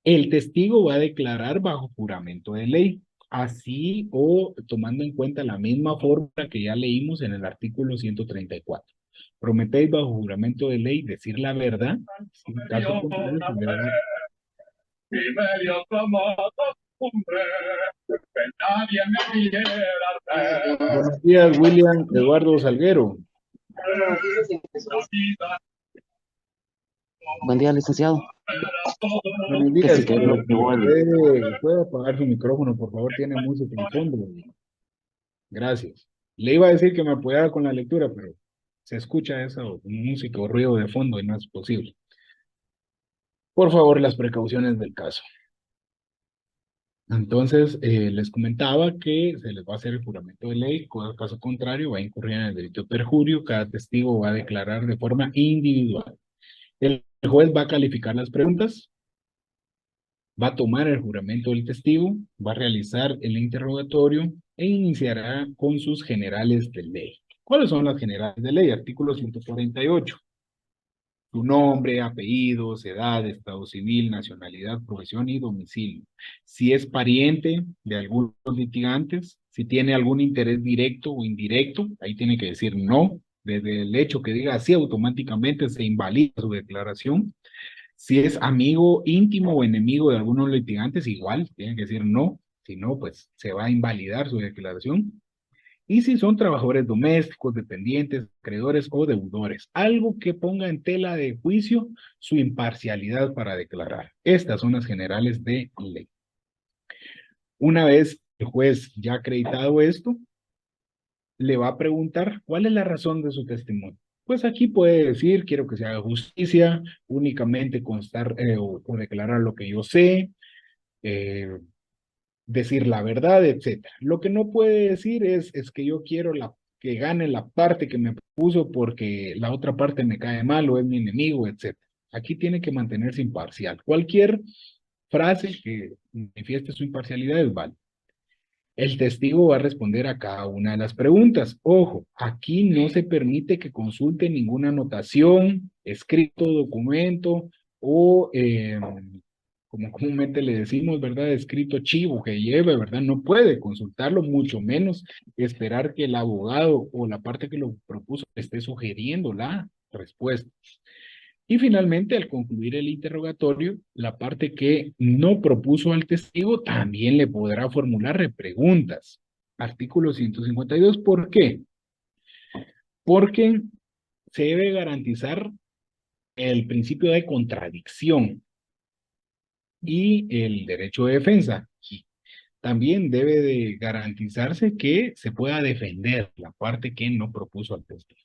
El testigo va a declarar bajo juramento de ley, así o tomando en cuenta la misma fórmula que ya leímos en el artículo 134. Prometéis bajo juramento de ley decir la verdad, en caso contrario, se le da... Buenos días, William Eduardo Salguero. Buen día, licenciado. Buenos Que días, si quiere lo que voy. ¿puede apagar su micrófono, por favor? Tiene música en fondo. Gracias. Le iba a decir que me apoyara con la lectura, pero se escucha esa música o ruido de fondo y no es posible. Por favor, las precauciones del caso. Entonces, les comentaba que se les va a hacer el juramento de ley, en caso contrario va a incurrir en el delito de perjurio, cada testigo va a declarar de forma individual. El juez va a calificar las preguntas, va a tomar el juramento del testigo, va a realizar el interrogatorio e iniciará con sus generales de ley. ¿Cuáles son las generales de ley? Artículo 148. Su nombre, apellidos, edad, estado civil, nacionalidad, profesión y domicilio. Si es pariente de algunos litigantes, si tiene algún interés directo o indirecto, ahí tiene que decir no. Desde el hecho que diga así, automáticamente se invalida su declaración. Si es amigo íntimo o enemigo de algunos litigantes, igual, tienen que decir no. Si no, pues se va a invalidar su declaración. Y si son trabajadores domésticos, dependientes, acreedores o deudores, algo que ponga en tela de juicio su imparcialidad para declarar. Estas son las generales de ley. Una vez el juez ya ha acreditado esto, le va a preguntar cuál es la razón de su testimonio. Pues aquí puede decir, quiero que se haga justicia, únicamente constar o declarar lo que yo sé, decir la verdad, etc. Lo que no puede decir es que yo quiero que gane la parte que me puso porque la otra parte me cae mal o es mi enemigo, etc. Aquí tiene que mantenerse imparcial. Cualquier frase que manifieste su imparcialidad es válida. El testigo va a responder a cada una de las preguntas. Ojo, aquí no se permite que consulte ninguna anotación, escrito, documento o como comúnmente le decimos, ¿verdad? Escrito chivo que lleve, ¿verdad? No puede consultarlo, mucho menos esperar que el abogado o la parte que lo propuso esté sugiriendo la respuesta. Y finalmente, al concluir el interrogatorio, la parte que no propuso al testigo también le podrá formular repreguntas. Artículo 152, ¿por qué? Porque se debe garantizar el principio de contradicción y el derecho de defensa. También debe de garantizarse que se pueda defender la parte que no propuso al testigo.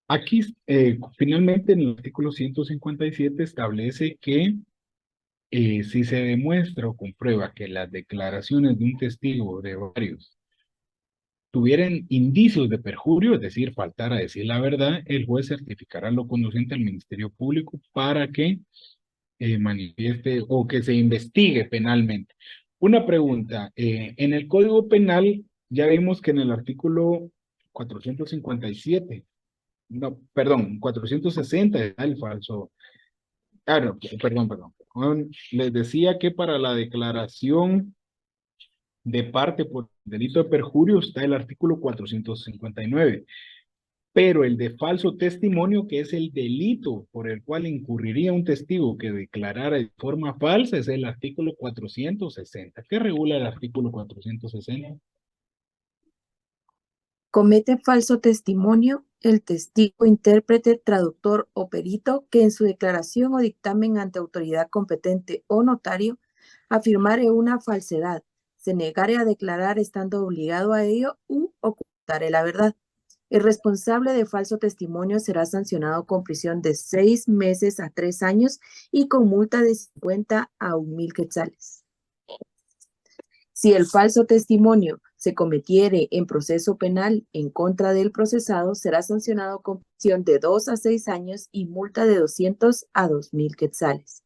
Aquí, finalmente, en el artículo 157 establece que si se demuestra o comprueba que las declaraciones de un testigo o de varios tuvieran indicios de perjurio, es decir, faltar a decir la verdad, el juez certificará lo conducente al Ministerio Público para que manifieste o que se investigue penalmente. Una pregunta, en el Código Penal ya vimos que en el artículo 457, no, perdón, 460 está el falso, no, perdón, les decía que para la declaración de parte por delito de perjurio está el artículo 459. Pero el de falso testimonio, que es el delito por el cual incurriría un testigo que declarara de forma falsa, es el artículo 460. ¿Qué regula el artículo 460? Comete falso testimonio el testigo, intérprete, traductor o perito que en su declaración o dictamen ante autoridad competente o notario afirmare una falsedad, se negare a declarar estando obligado a ello u ocultare la verdad. El responsable de falso testimonio será sancionado con prisión de 6 meses a 3 años y con multa de 50 a 1,000 quetzales. Si el falso testimonio se cometiere en proceso penal en contra del procesado, será sancionado con prisión de 2 a 6 años y multa de 200 a 2,000 quetzales.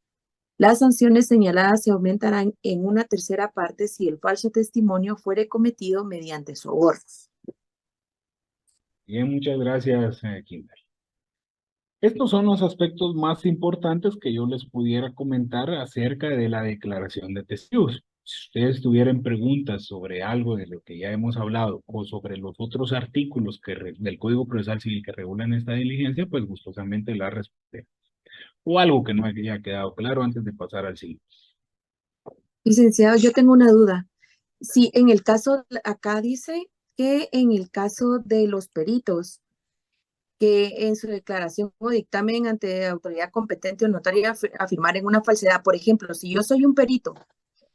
Las sanciones señaladas se aumentarán en una tercera parte si el falso testimonio fuere cometido mediante soborno. Bien, muchas gracias, Kimberly. Estos son los aspectos más importantes que yo les pudiera comentar acerca de la declaración de testigos. Si ustedes tuvieran preguntas sobre algo de lo que ya hemos hablado o sobre los otros artículos del Código Procesal Civil que regulan esta diligencia, pues gustosamente la responderé. O algo que no haya quedado claro antes de pasar al siguiente. Licenciado, yo tengo una duda. Sí, en el caso, acá dice que en el caso de los peritos, que en su declaración o dictamen ante autoridad competente o notaria afirmar en una falsedad. Por ejemplo, si yo soy un perito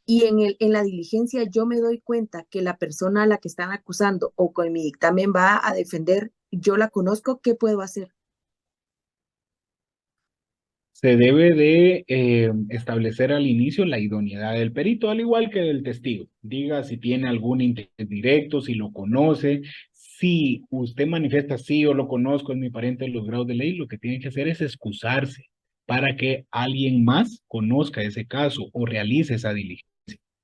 y en la diligencia yo me doy cuenta que la persona a la que están acusando o con mi dictamen va a defender, yo la conozco, ¿qué puedo hacer? Se debe de establecer al inicio la idoneidad del perito, al igual que del testigo. Diga si tiene algún interés directo, si lo conoce. Si usted manifiesta sí, yo lo conozco, es mi pariente de los grados de ley, lo que tiene que hacer es excusarse para que alguien más conozca ese caso o realice esa diligencia.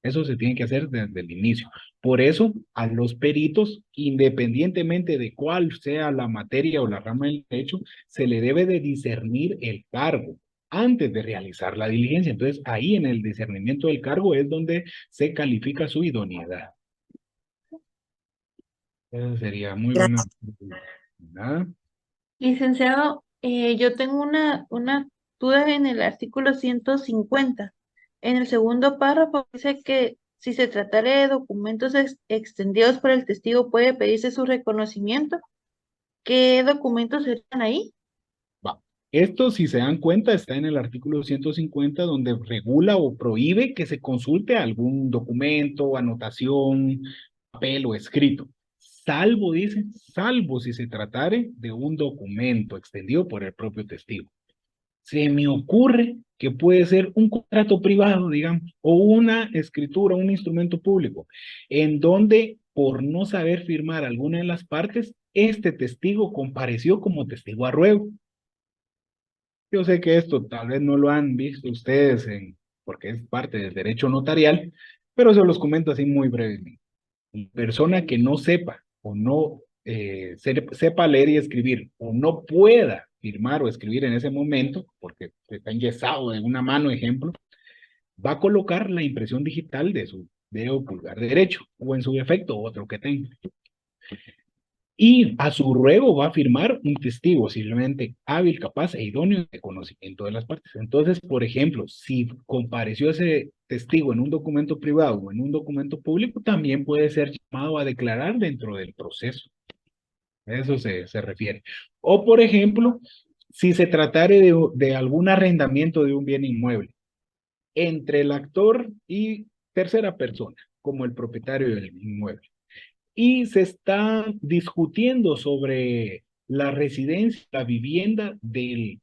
Eso se tiene que hacer desde el inicio. Por eso, a los peritos, independientemente de cuál sea la materia o la rama del derecho, se le debe de discernir el cargo antes de realizar la diligencia. Entonces, ahí en el discernimiento del cargo es donde se califica su idoneidad. Eso sería muy buena. Nada. Licenciado, yo tengo una duda en el artículo 150. En el segundo párrafo dice que si se tratara de documentos extendidos por el testigo puede pedirse su reconocimiento. ¿Qué documentos serían ahí? Va. Esto, si se dan cuenta, está en el artículo 150, donde regula o prohíbe que se consulte algún documento, anotación, papel o escrito. Salvo, dice, salvo si se tratare de un documento extendido por el propio testigo. Se me ocurre que puede ser un contrato privado, digamos, o una escritura, un instrumento público, en donde por no saber firmar alguna de las partes, este testigo compareció como testigo a ruego. Yo sé que esto tal vez no lo han visto ustedes porque es parte del derecho notarial, pero se los comento así muy brevemente. La persona que no sepa o no sepa leer y escribir o no pueda firmar o escribir en ese momento, porque está enyesado de una mano, ejemplo, va a colocar la impresión digital de su dedo pulgar derecho o en su defecto otro que tenga. Y a su ruego va a firmar un testigo, simplemente hábil, capaz e idóneo de conocimiento de las partes. Entonces, por ejemplo, si compareció ese testigo en un documento privado o en un documento público, también puede ser llamado a declarar dentro del proceso. A eso se refiere. O, por ejemplo, si se tratare de algún arrendamiento de un bien inmueble entre el actor y tercera persona, como el propietario del inmueble, y se está discutiendo sobre la residencia, la vivienda del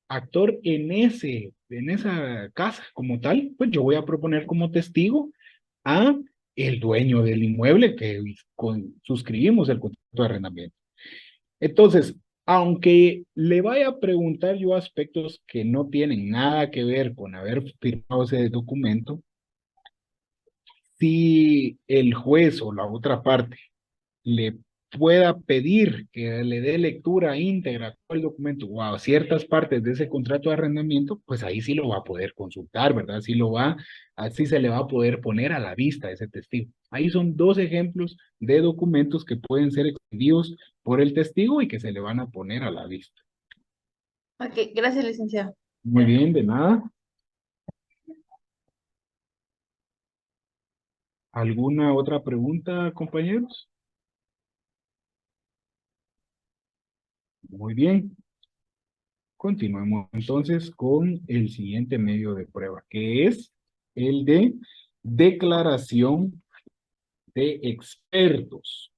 actor en esa casa como tal, pues yo voy a proponer como testigo a el dueño del inmueble que suscribimos el contrato de arrendamiento. Entonces, aunque le vaya a preguntar yo aspectos que no tienen nada que ver con haber firmado ese documento, si el juez o la otra parte le pueda pedir que le dé lectura íntegra a todo el documento o a ciertas partes de ese contrato de arrendamiento, pues ahí sí lo va a poder consultar, ¿verdad? Así se le va a poder poner a la vista a ese testigo. Ahí son dos ejemplos de documentos que pueden ser expedidos por el testigo y que se le van a poner a la vista. Ok, gracias, licenciado. Muy bien, de nada. ¿Alguna otra pregunta, compañeros? Muy bien. Continuemos entonces con el siguiente medio de prueba, que es el de declaración de expertos.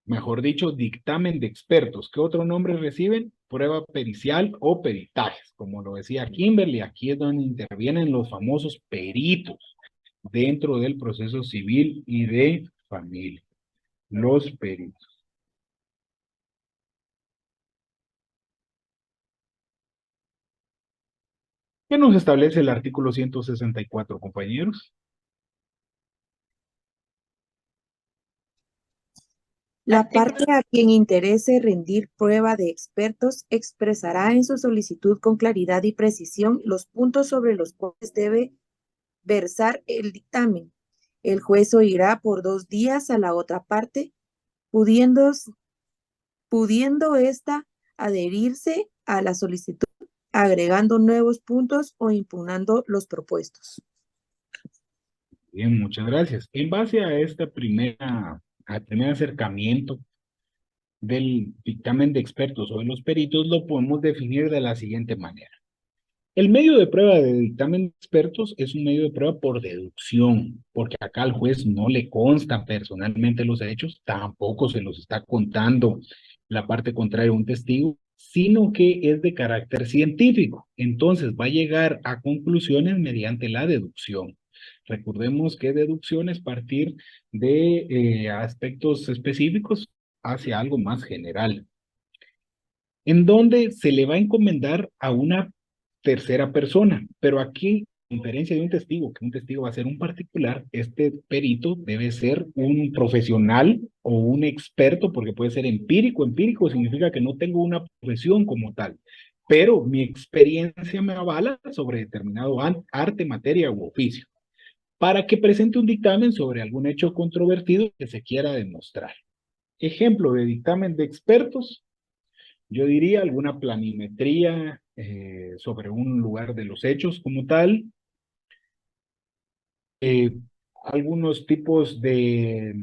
Mejor dicho, dictamen de expertos. ¿Qué otro nombre reciben? Prueba pericial o peritajes. Como lo decía Kimberly, aquí es donde intervienen los famosos peritos dentro del proceso civil y de familia. Los peritos. ¿Qué nos establece el artículo 164, compañeros? La parte a quien interese rendir prueba de expertos expresará en su solicitud con claridad y precisión los puntos sobre los cuales debe versar el dictamen. El juez oirá por 2 días a la otra parte, pudiendo ésta adherirse a la solicitud, agregando nuevos puntos o impugnando los propuestos. Bien, muchas gracias. En base a al primer acercamiento del dictamen de expertos o de los peritos, lo podemos definir de la siguiente manera. El medio de prueba de dictamen de expertos es un medio de prueba por deducción, porque acá al juez no le constan personalmente los hechos, tampoco se los está contando la parte contraria de un testigo, sino que es de carácter científico. Entonces va a llegar a conclusiones mediante la deducción. Recordemos que deducción es partir de aspectos específicos hacia algo más general, en donde se le va a encomendar a una tercera persona, pero aquí, a diferencia de un testigo, que un testigo va a ser un particular, este perito debe ser un profesional o un experto, porque puede ser empírico. Empírico significa que no tengo una profesión como tal, pero mi experiencia me avala sobre determinado arte, materia u oficio, para que presente un dictamen sobre algún hecho controvertido que se quiera demostrar. Ejemplo de dictamen de expertos: yo diría alguna planimetría sobre un lugar de los hechos como tal, algunos tipos de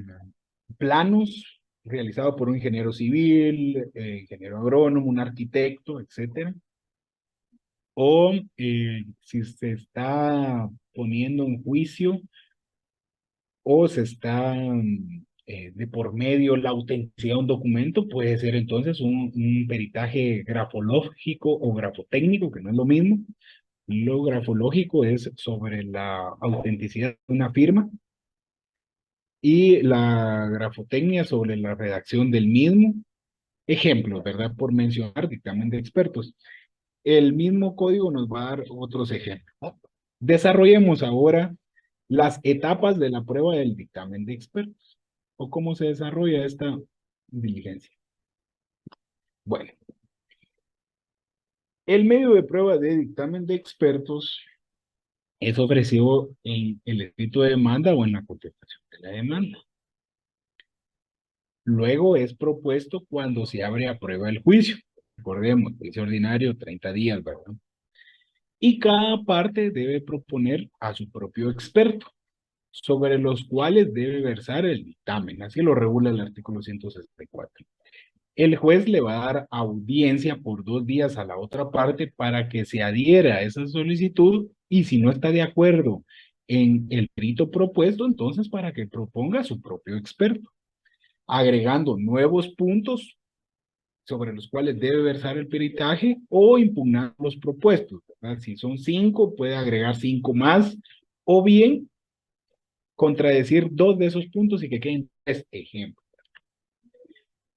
planos realizados por un ingeniero civil, ingeniero agrónomo, un arquitecto, etcétera. O si se está poniendo en juicio o se está de por medio la autenticidad de un documento, puede ser entonces un peritaje grafológico o grafotécnico, que no es lo mismo. Lo grafológico es sobre la autenticidad de una firma y la grafotecnia sobre la redacción del mismo. Ejemplos, ¿verdad? Por mencionar dictamen de expertos. El mismo código nos va a dar otros ejemplos. Desarrollemos ahora las etapas de la prueba del dictamen de expertos, o cómo se desarrolla esta diligencia. Bueno, el medio de prueba de dictamen de expertos es ofrecido en el escrito de demanda o en la contestación de la demanda. Luego es propuesto cuando se abre a prueba el juicio. Recordemos, juicio ordinario, 30 días, ¿verdad? Y cada parte debe proponer a su propio experto, sobre los cuales debe versar el dictamen. Así lo regula el artículo 164. El juez le va a dar audiencia por 2 días a la otra parte para que se adhiera a esa solicitud, y si no está de acuerdo en el perito propuesto, entonces para que proponga a su propio experto, agregando nuevos puntos sobre los cuales debe versar el peritaje o impugnar los propuestos, ¿verdad? Si son 5, puede agregar 5 más, o bien contradecir 2 de esos puntos y que queden 3 ejemplos.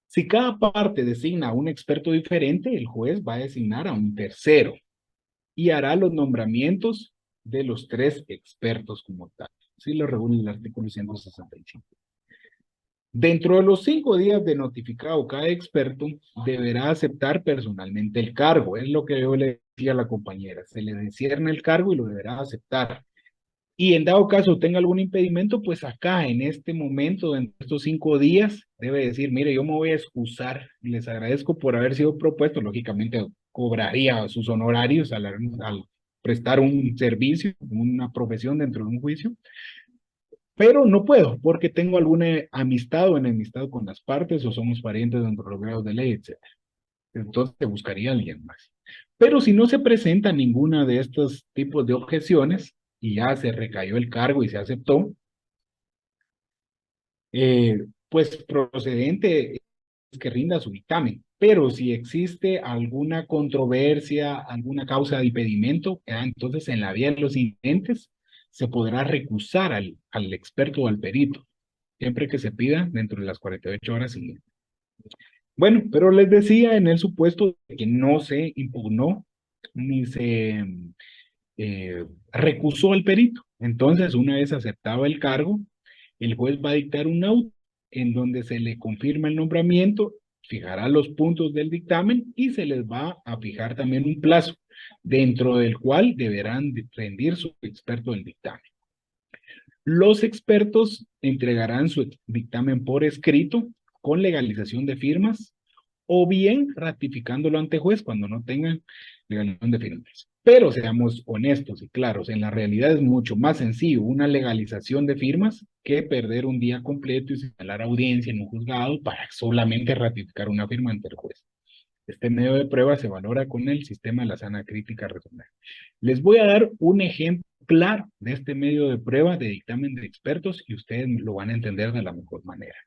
Si cada parte designa a un experto diferente, el juez va a designar a un tercero y hará los nombramientos de los 3 expertos como tal. Así lo regula el artículo 165. Dentro de los 5 días de notificado, cada experto deberá aceptar personalmente el cargo. Es lo que yo le decía a la compañera. Se le descierne el cargo y lo deberá aceptar. Y en dado caso tenga algún impedimento, pues acá, en este momento, en estos 5 días, debe decir: mire, yo me voy a excusar, les agradezco por haber sido propuesto. Lógicamente cobraría sus honorarios al prestar un servicio, una profesión dentro de un juicio, pero no puedo porque tengo alguna amistad o enemistad con las partes, o somos parientes dentro de los grados de ley, etc. Entonces te buscaría a alguien más. Pero si no se presenta ninguna de estos tipos de objeciones y ya se recayó el cargo y se aceptó, pues procedente es que rinda su dictamen. Pero si existe alguna controversia, alguna causa de impedimento, entonces en la vía de los incidentes se podrá recusar al experto o al perito, siempre que se pida dentro de las 48 horas siguientes. Bueno, pero les decía, en el supuesto de que no se impugnó ni se recusó al perito, entonces una vez aceptado el cargo, el juez va a dictar un auto en donde se le confirma el nombramiento, fijará los puntos del dictamen y se les va a fijar también un plazo dentro del cual deberán rendir su experto del dictamen. Los expertos entregarán su dictamen por escrito con legalización de firmas o bien ratificándolo ante juez cuando no tengan legalización de firmas. Pero seamos honestos y claros, en la realidad es mucho más sencillo una legalización de firmas que perder un día completo y señalar audiencia en un juzgado para solamente ratificar una firma ante el juez. Este medio de prueba se valora con el sistema de la sana crítica razonable. Les voy a dar un ejemplo claro de este medio de prueba de dictamen de expertos y ustedes lo van a entender de la mejor manera.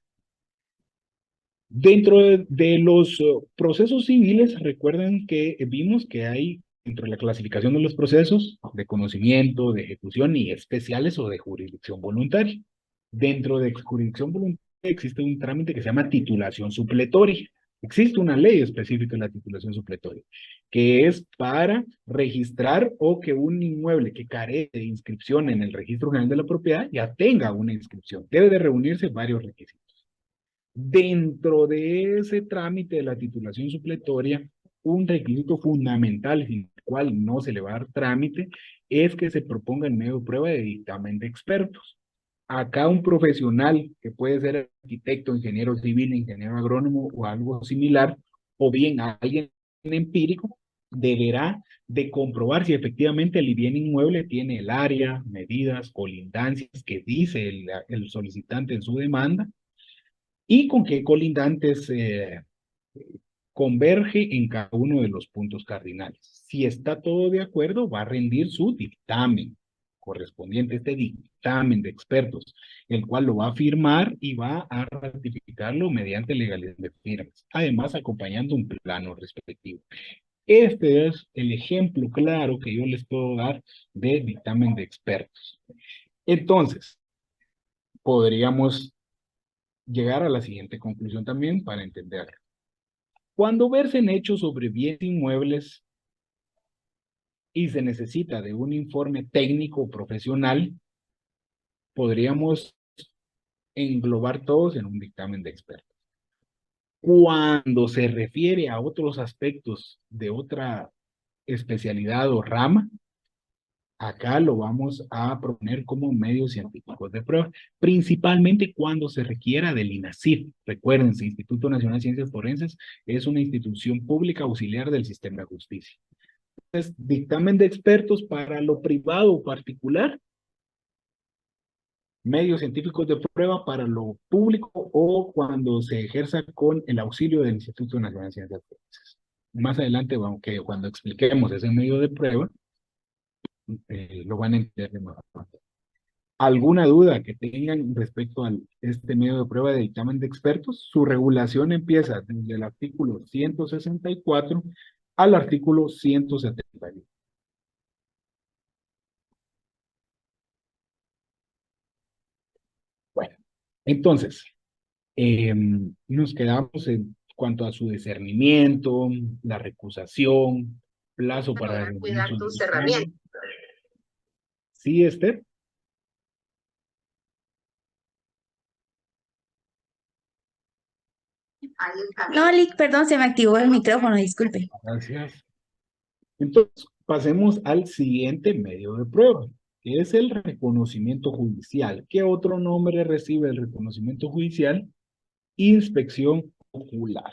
Dentro de los procesos civiles, recuerden que vimos que hay dentro de la clasificación de los procesos de conocimiento, de ejecución y especiales o de jurisdicción voluntaria. Dentro de jurisdicción voluntaria existe un trámite que se llama titulación supletoria. Existe una ley específica de la titulación supletoria, que es para registrar o que un inmueble que carece de inscripción en el Registro General de la Propiedad ya tenga una inscripción. Debe de reunirse varios requisitos. Dentro de ese trámite de la titulación supletoria, un requisito fundamental sin el cual no se le va a dar trámite es que se proponga el medio de prueba de dictamen de expertos. Acá un profesional que puede ser arquitecto, ingeniero civil, ingeniero agrónomo o algo similar, o bien alguien empírico, deberá de comprobar si efectivamente el bien inmueble tiene el área, medidas, colindancias que dice el solicitante en su demanda, y con qué colindantes converge en cada uno de los puntos cardinales. Si está todo de acuerdo, va a rendir su dictamen correspondiente, este dictamen de expertos, el cual lo va a firmar y va a ratificarlo mediante legalización de firmas, además acompañando un plano respectivo. Este es el ejemplo claro que yo les puedo dar de dictamen de expertos. Entonces, podríamos llegar a la siguiente conclusión también para entenderlo. Cuando versen hechos sobre bienes inmuebles y se necesita de un informe técnico profesional, podríamos englobar todos en un dictamen de expertos. Cuando se refiere a otros aspectos de otra especialidad o rama, acá lo vamos a proponer como medios científicos de prueba, principalmente cuando se requiera del INACIF. Recuérdense, Instituto Nacional de Ciencias Forenses es una institución pública auxiliar del sistema de justicia. Entonces, dictamen de expertos para lo privado o particular, medios científicos de prueba para lo público o cuando se ejerza con el auxilio del Instituto Nacional de Ciencias Forenses. Más adelante, aunque cuando expliquemos ese medio de prueba, lo van a entender de mejor manera. ¿Alguna duda que tengan respecto a este medio de prueba de dictamen de expertos? Su regulación empieza desde el artículo 164 al artículo 171. Bueno, entonces, nos quedamos en cuanto a su discernimiento, la recusación, plazo para cuidar tus herramientas. ¿Sí, Esther? No, Lick, perdón, se me activó el micrófono, disculpe. Gracias. Entonces, pasemos al siguiente medio de prueba, que es el reconocimiento judicial. ¿Qué otro nombre recibe el reconocimiento judicial? Inspección ocular.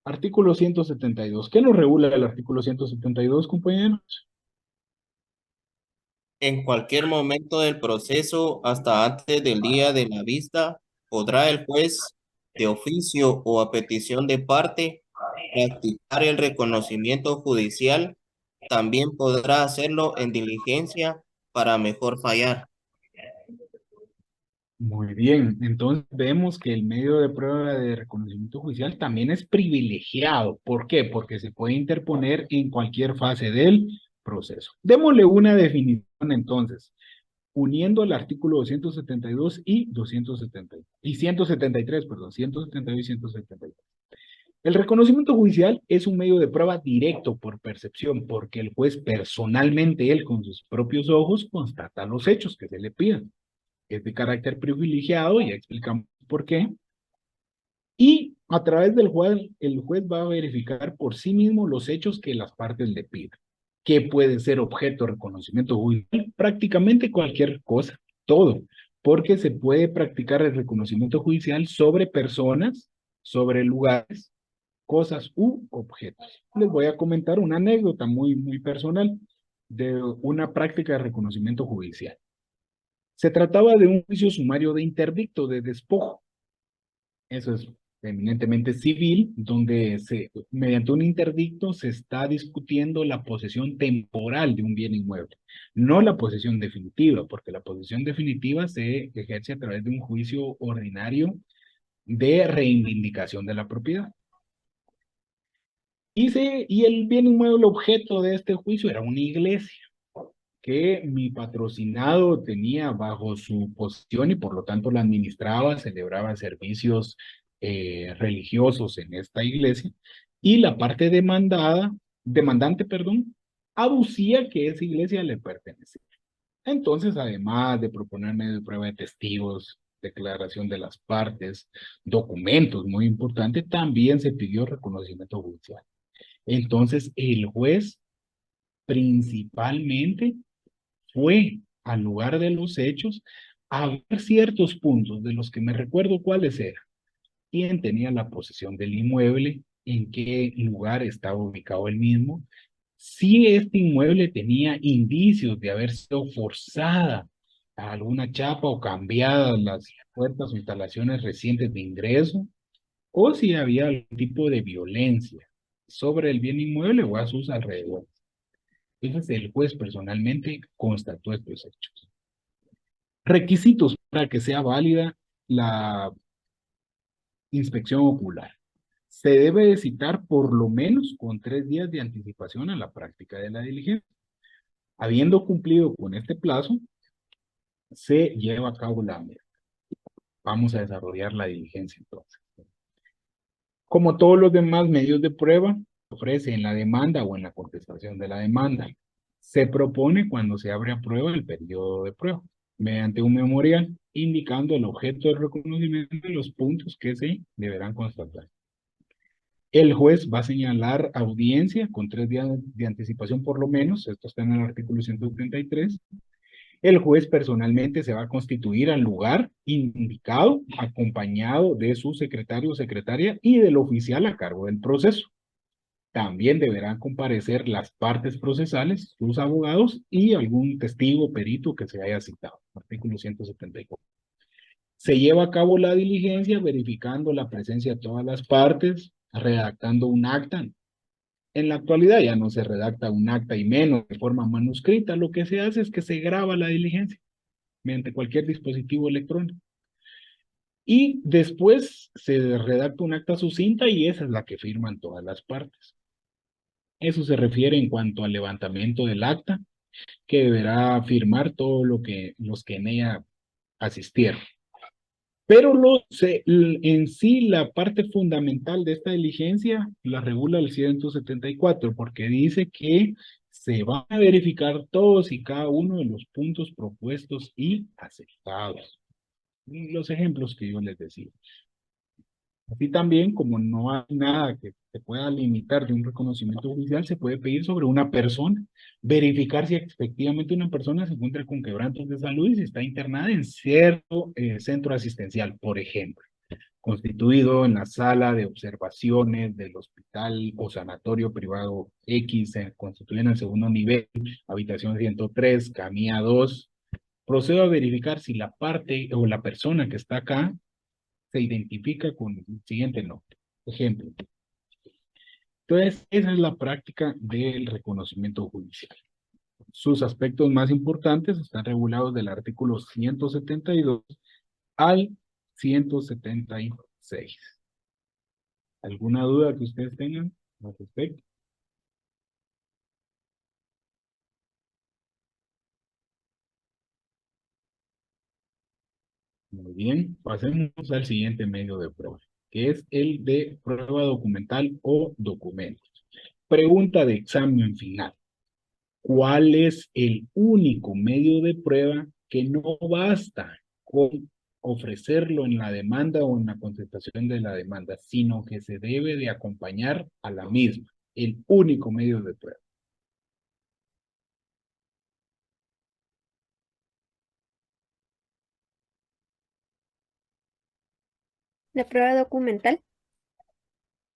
Artículo 172. ¿Qué nos regula el artículo 172, compañeros? En cualquier momento del proceso, hasta antes del día de la vista, podrá el juez, de oficio o a petición de parte, practicar el reconocimiento judicial. También podrá hacerlo en diligencia para mejor fallar. Muy bien, entonces vemos que el medio de prueba de reconocimiento judicial también es privilegiado. ¿Por qué? Porque se puede interponer en cualquier fase del proceso. Démosle una definición entonces, uniendo el artículo 272 y 173, perdón, 172 y 173. El reconocimiento judicial es un medio de prueba directo por percepción, porque el juez personalmente, él con sus propios ojos, constata los hechos que se le piden. Es de carácter privilegiado, ya explicamos por qué. Y a través del juez, el juez va a verificar por sí mismo los hechos que las partes le pidan. ¿Qué puede ser objeto de reconocimiento judicial? Prácticamente cualquier cosa, todo. porque se puede practicar el reconocimiento judicial sobre personas, sobre lugares, cosas u objetos. Les voy a comentar una anécdota muy personal de una práctica de reconocimiento judicial. Se trataba de un juicio sumario de interdicto, de despojo. Eso es eminentemente civil, donde mediante un interdicto se está discutiendo la posesión temporal de un bien inmueble, no la posesión definitiva, porque la posesión definitiva se ejerce a través de un juicio ordinario de reivindicación de la propiedad. Y el bien inmueble objeto de este juicio era una iglesia que mi patrocinado tenía bajo su posesión y por lo tanto la administraba, celebraba servicios religiosos en esta iglesia, y la parte demandante, aducía que esa iglesia le pertenecía. Entonces, además de proponer medios de prueba de testigos, declaración de las partes, documentos muy importantes, también se pidió reconocimiento judicial. Entonces, el juez principalmente fue al lugar de los hechos a ver ciertos puntos de los que me recuerdo cuáles eran. ¿Quién tenía la posesión del inmueble? ¿En qué lugar estaba ubicado el mismo? Si este inmueble tenía indicios de haber sido forzada a alguna chapa o cambiadas las puertas o instalaciones recientes de ingreso, o si había algún tipo de violencia sobre el bien inmueble o a sus alrededores. Entonces el juez personalmente constató estos hechos. Requisitos para que sea válida la inspección ocular. Se debe de citar por lo menos con 3 días de anticipación a la práctica de la diligencia. Habiendo cumplido con este plazo, se lleva a cabo la medida. Vamos a desarrollar la diligencia entonces. Como todos los demás medios de prueba, se ofrece en la demanda o en la contestación de la demanda. Se propone cuando se abre a prueba el periodo de prueba, mediante un memorial, indicando el objeto de reconocimiento de los puntos que se deberán constatar. El juez va a señalar audiencia con 3 días de anticipación por lo menos, esto está en el artículo 133. El juez personalmente se va a constituir al lugar indicado, acompañado de su secretario o secretaria y del oficial a cargo del proceso. También deberán comparecer las partes procesales, sus abogados y algún testigo perito que se haya citado. Artículo 174. Se lleva a cabo la diligencia verificando la presencia de todas las partes, redactando un acta. En la actualidad ya no se redacta un acta y menos de forma manuscrita. Lo que se hace es que se graba la diligencia mediante cualquier dispositivo electrónico. Y después se redacta un acta sucinta y esa es la que firman todas las partes. Eso se refiere en cuanto al levantamiento del acta, que deberá firmar todos los que en ella asistieron. Pero en sí la parte fundamental de esta diligencia la regula el 174, porque dice que se van a verificar todos y cada uno de los puntos propuestos y aceptados. Los ejemplos que yo les decía. Así también, como no hay nada que se pueda limitar de un reconocimiento judicial, se puede pedir sobre una persona, verificar si efectivamente una persona se encuentra con quebrantos de salud y si está internada en cierto centro asistencial, por ejemplo, constituido en la sala de observaciones del hospital o sanatorio privado X, constituido en el segundo nivel, habitación 103, camilla 2. Procedo a verificar si la parte o la persona que está acá se identifica con el siguiente nombre. Ejemplo. Entonces, esa es la práctica del reconocimiento judicial. Sus aspectos más importantes están regulados del artículo 172 al 176. ¿Alguna duda que ustedes tengan al respecto? Muy bien, pasemos al siguiente medio de prueba, que es el de prueba documental o documentos. Pregunta de examen final. ¿Cuál es el único medio de prueba que no basta con ofrecerlo en la demanda o en la contestación de la demanda, sino que se debe de acompañar a la misma? El único medio de prueba. La prueba documental.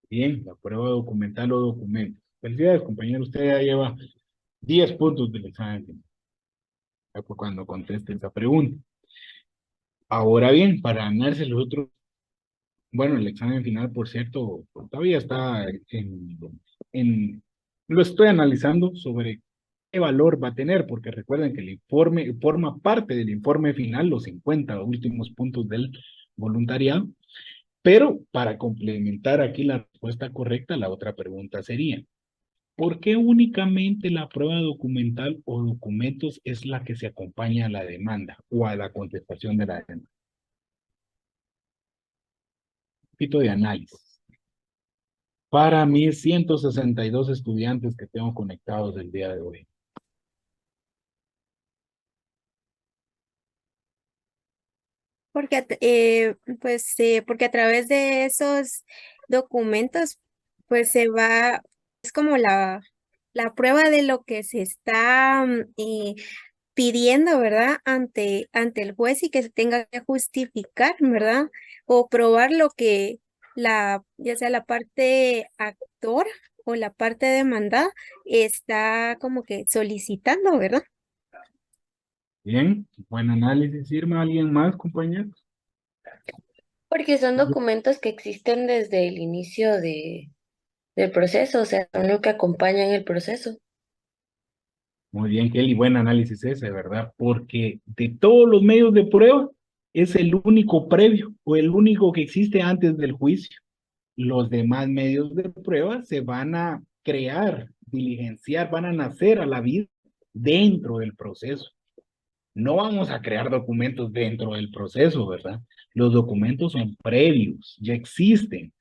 Bien, la prueba documental o documentos. Felicidades, compañero, usted ya lleva 10 puntos del examen cuando conteste esta pregunta. Ahora bien, para ganarse los otros, bueno, el examen final, por cierto, todavía está lo estoy analizando sobre qué valor va a tener, porque recuerden que el informe forma parte del informe final, los 50 últimos puntos del voluntariado, pero para complementar aquí la respuesta correcta, la otra pregunta sería, ¿por qué únicamente la prueba documental o documentos es la que se acompaña a la demanda o a la contestación de la demanda? Un poquito de análisis. Para mis 162 estudiantes que tengo conectados el día de hoy. Porque, porque a través de esos documentos, pues es como la prueba de lo que se está pidiendo, ¿verdad? Ante el juez y que se tenga que justificar, ¿verdad? O probar lo que ya sea la parte actor o la parte demandada está como que solicitando, ¿verdad? Bien, buen análisis, Irma. ¿Alguien más, compañeros? Porque son documentos que existen desde el inicio del proceso, o sea, son lo que acompañan el proceso. Muy bien, Kelly, buen análisis ese, ¿verdad? Porque de todos los medios de prueba, es el único previo o el único que existe antes del juicio. Los demás medios de prueba se van a crear, diligenciar, van a nacer a la vida dentro del proceso. No vamos a crear documentos dentro del proceso, ¿verdad? Los documentos son previos, ya existen.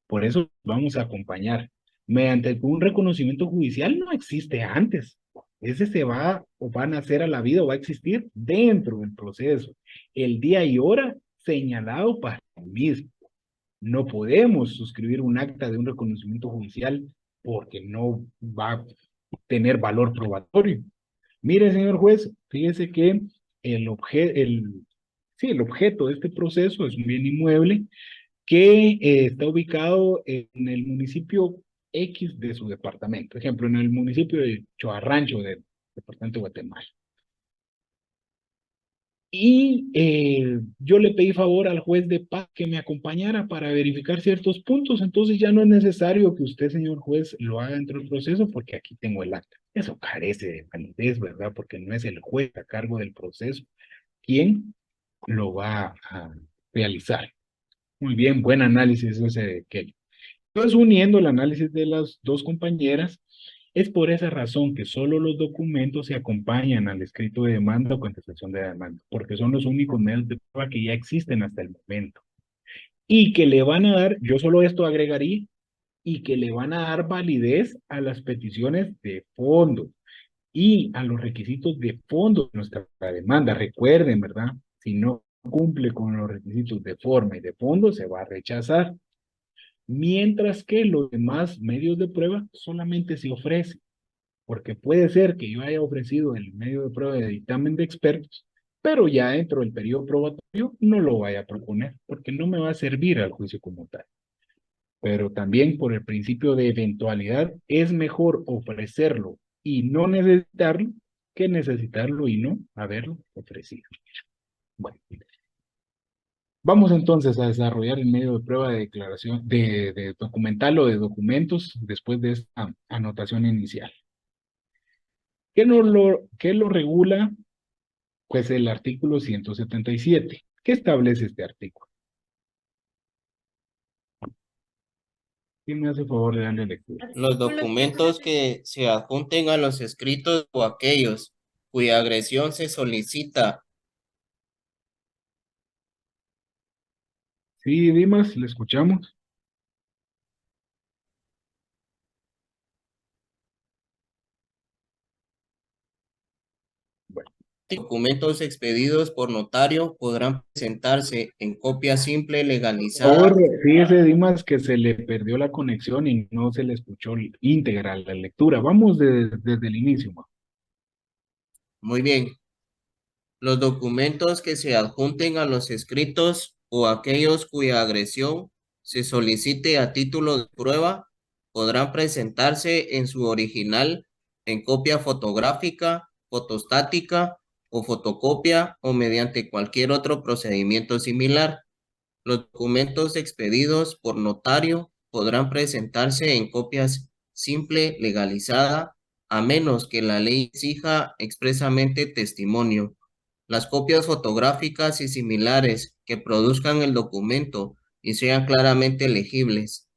Por eso vamos a acompañar. Mediante un reconocimiento judicial no existe antes. Ese se va o va a nacer a la vida o va a existir dentro del proceso. El día y hora señalado para el mismo. No podemos suscribir un acta de un reconocimiento judicial porque no va a tener valor probatorio. Mire, señor juez, fíjese que el objeto de este proceso es un bien inmueble que está ubicado en el municipio X de su departamento. Por ejemplo, en el municipio de Choarrancho del departamento de Guatemala. Y yo le pedí favor al juez de paz que me acompañara para verificar ciertos puntos. Entonces ya no es necesario que usted, señor juez, lo haga dentro del proceso porque aquí tengo el acta. Eso carece de validez, ¿verdad? Porque no es el juez a cargo del proceso quien lo va a realizar. Muy bien, buen análisis ese de Kelly. Entonces, uniendo el análisis de las dos compañeras, es por esa razón que solo los documentos se acompañan al escrito de demanda o contestación de demanda, porque son los únicos medios de prueba que ya existen hasta el momento. Y que le van a dar, yo solo esto agregaría, y que le van a dar validez a las peticiones de fondo y a los requisitos de fondo de nuestra demanda. Recuerden, ¿verdad? Si no cumple con los requisitos de forma y de fondo, se va a rechazar. Mientras que los demás medios de prueba solamente se ofrecen, porque puede ser que yo haya ofrecido el medio de prueba de dictamen de expertos, pero ya dentro del periodo probatorio no lo vaya a proponer, porque no me va a servir al juicio como tal. Pero también por el principio de eventualidad, es mejor ofrecerlo y no necesitarlo que necesitarlo y no haberlo ofrecido. Bueno. Vamos entonces a desarrollar el medio de prueba de declaración, de documental o de documentos después de esta anotación inicial. ¿Qué lo regula? Pues el artículo 177. ¿Qué establece este artículo? ¿Quién me hace favor de darle lectura? Los documentos que se adjunten a los escritos o aquellos cuya agresión se solicita. Sí, Dimas, le escuchamos. Documentos expedidos por notario podrán presentarse en copia simple legalizada. Fíjese, Dimas, que se le perdió la conexión y no se le escuchó íntegra la lectura. Vamos desde el inicio. Muy bien. Los documentos que se adjunten a los escritos o aquellos cuya agresión se solicite a título de prueba podrán presentarse en su original en copia fotográfica, fotostática o fotocopia o mediante cualquier otro procedimiento similar. Los documentos expedidos por notario podrán presentarse en copias simple legalizada, a menos que la ley exija expresamente testimonio. Las copias fotográficas y similares que produzcan el documento y sean claramente legibles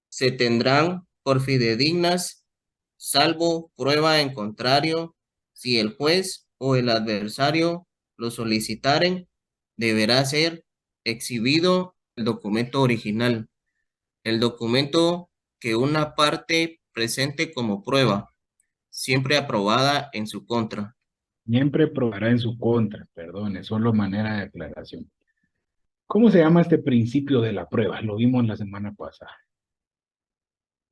se tendrán por fidedignas, salvo prueba en contrario, si el juez o el adversario lo solicitaren, deberá ser exhibido el documento original. El documento que una parte presente como prueba, siempre aprobada en su contra. Siempre probará en su contra, perdone, solo manera de aclaración. ¿Cómo se llama este principio de la prueba? Lo vimos la semana pasada.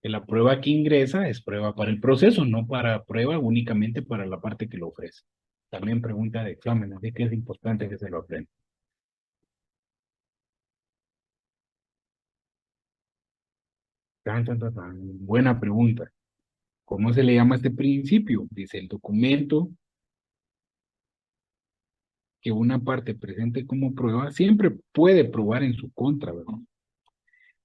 Que la prueba que ingresa es prueba para el proceso, no para prueba únicamente para la parte que lo ofrece. También pregunta de examen, así que es importante que se lo aprenda. Buena pregunta. ¿Cómo se le llama este principio? Dice el documento que una parte presente como prueba siempre puede probar en su contra, ¿verdad?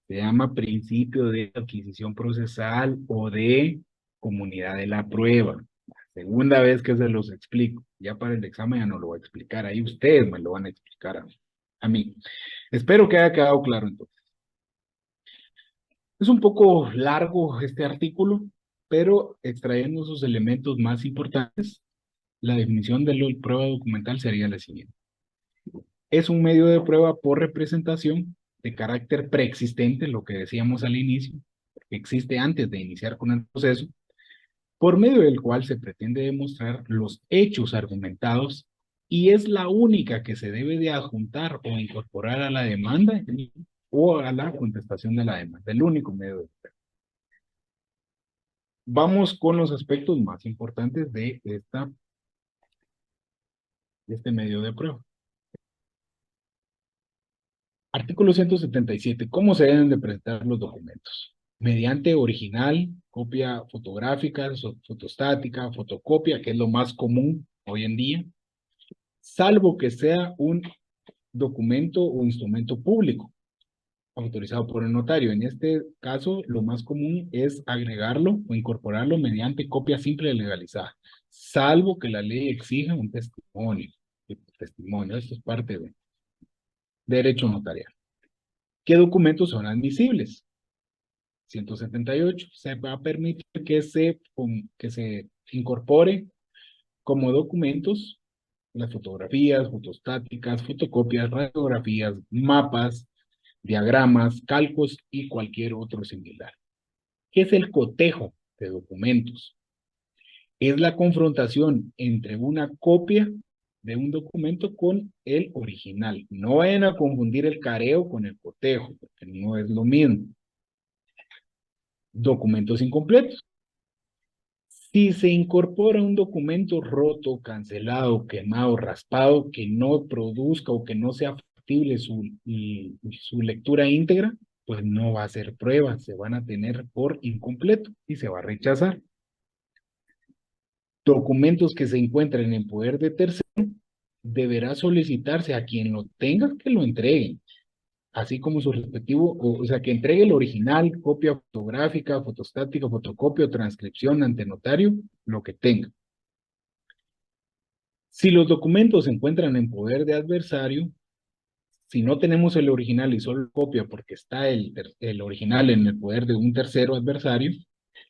Se llama principio de adquisición procesal o de comunidad de la prueba. Segunda vez que se los explico. Ya para el examen ya no lo voy a explicar. Ahí ustedes me lo van a explicar a mí. Espero que haya quedado claro entonces. Es un poco largo este artículo, pero extrayendo sus elementos más importantes, la definición de la prueba documental sería la siguiente. Es un medio de prueba por representación de carácter preexistente, lo que decíamos al inicio, que existe antes de iniciar con el proceso, por medio del cual se pretende demostrar los hechos argumentados y es la única que se debe de adjuntar o incorporar a la demanda o a la contestación de la demanda, el único medio de prueba. Vamos con los aspectos más importantes de este medio de prueba. Artículo 177. ¿Cómo se deben de presentar los documentos? Mediante original, copia fotográfica, fotostática, fotocopia, que es lo más común hoy en día, salvo que sea un documento o instrumento público autorizado por el notario. En este caso, lo más común es agregarlo o incorporarlo mediante copia simple legalizada, salvo que la ley exija un testimonio. Esto es parte de derecho notarial. ¿Qué documentos son admisibles? 178. Se va a permitir que se incorpore como documentos las fotografías, fotostáticas, fotocopias, radiografías, mapas, diagramas, calcos y cualquier otro similar. ¿Qué es el cotejo de documentos? Es la confrontación entre una copia de un documento con el original. No vayan a confundir el careo con el cotejo, porque no es lo mismo. Documentos incompletos. Si se incorpora un documento roto, cancelado, quemado, raspado, que no produzca o que no sea factible su lectura íntegra, pues no va a ser prueba, se van a tener por incompleto y se va a rechazar. Documentos que se encuentren en poder de tercero, deberá solicitarse a quien lo tenga que lo entregue, así como su respectivo, o sea, que entregue el original, copia fotográfica, fotostática, fotocopia o transcripción ante notario, lo que tenga. Si los documentos se encuentran en poder de adversario, si no tenemos el original y solo copia porque está el original en el poder de un tercero adversario,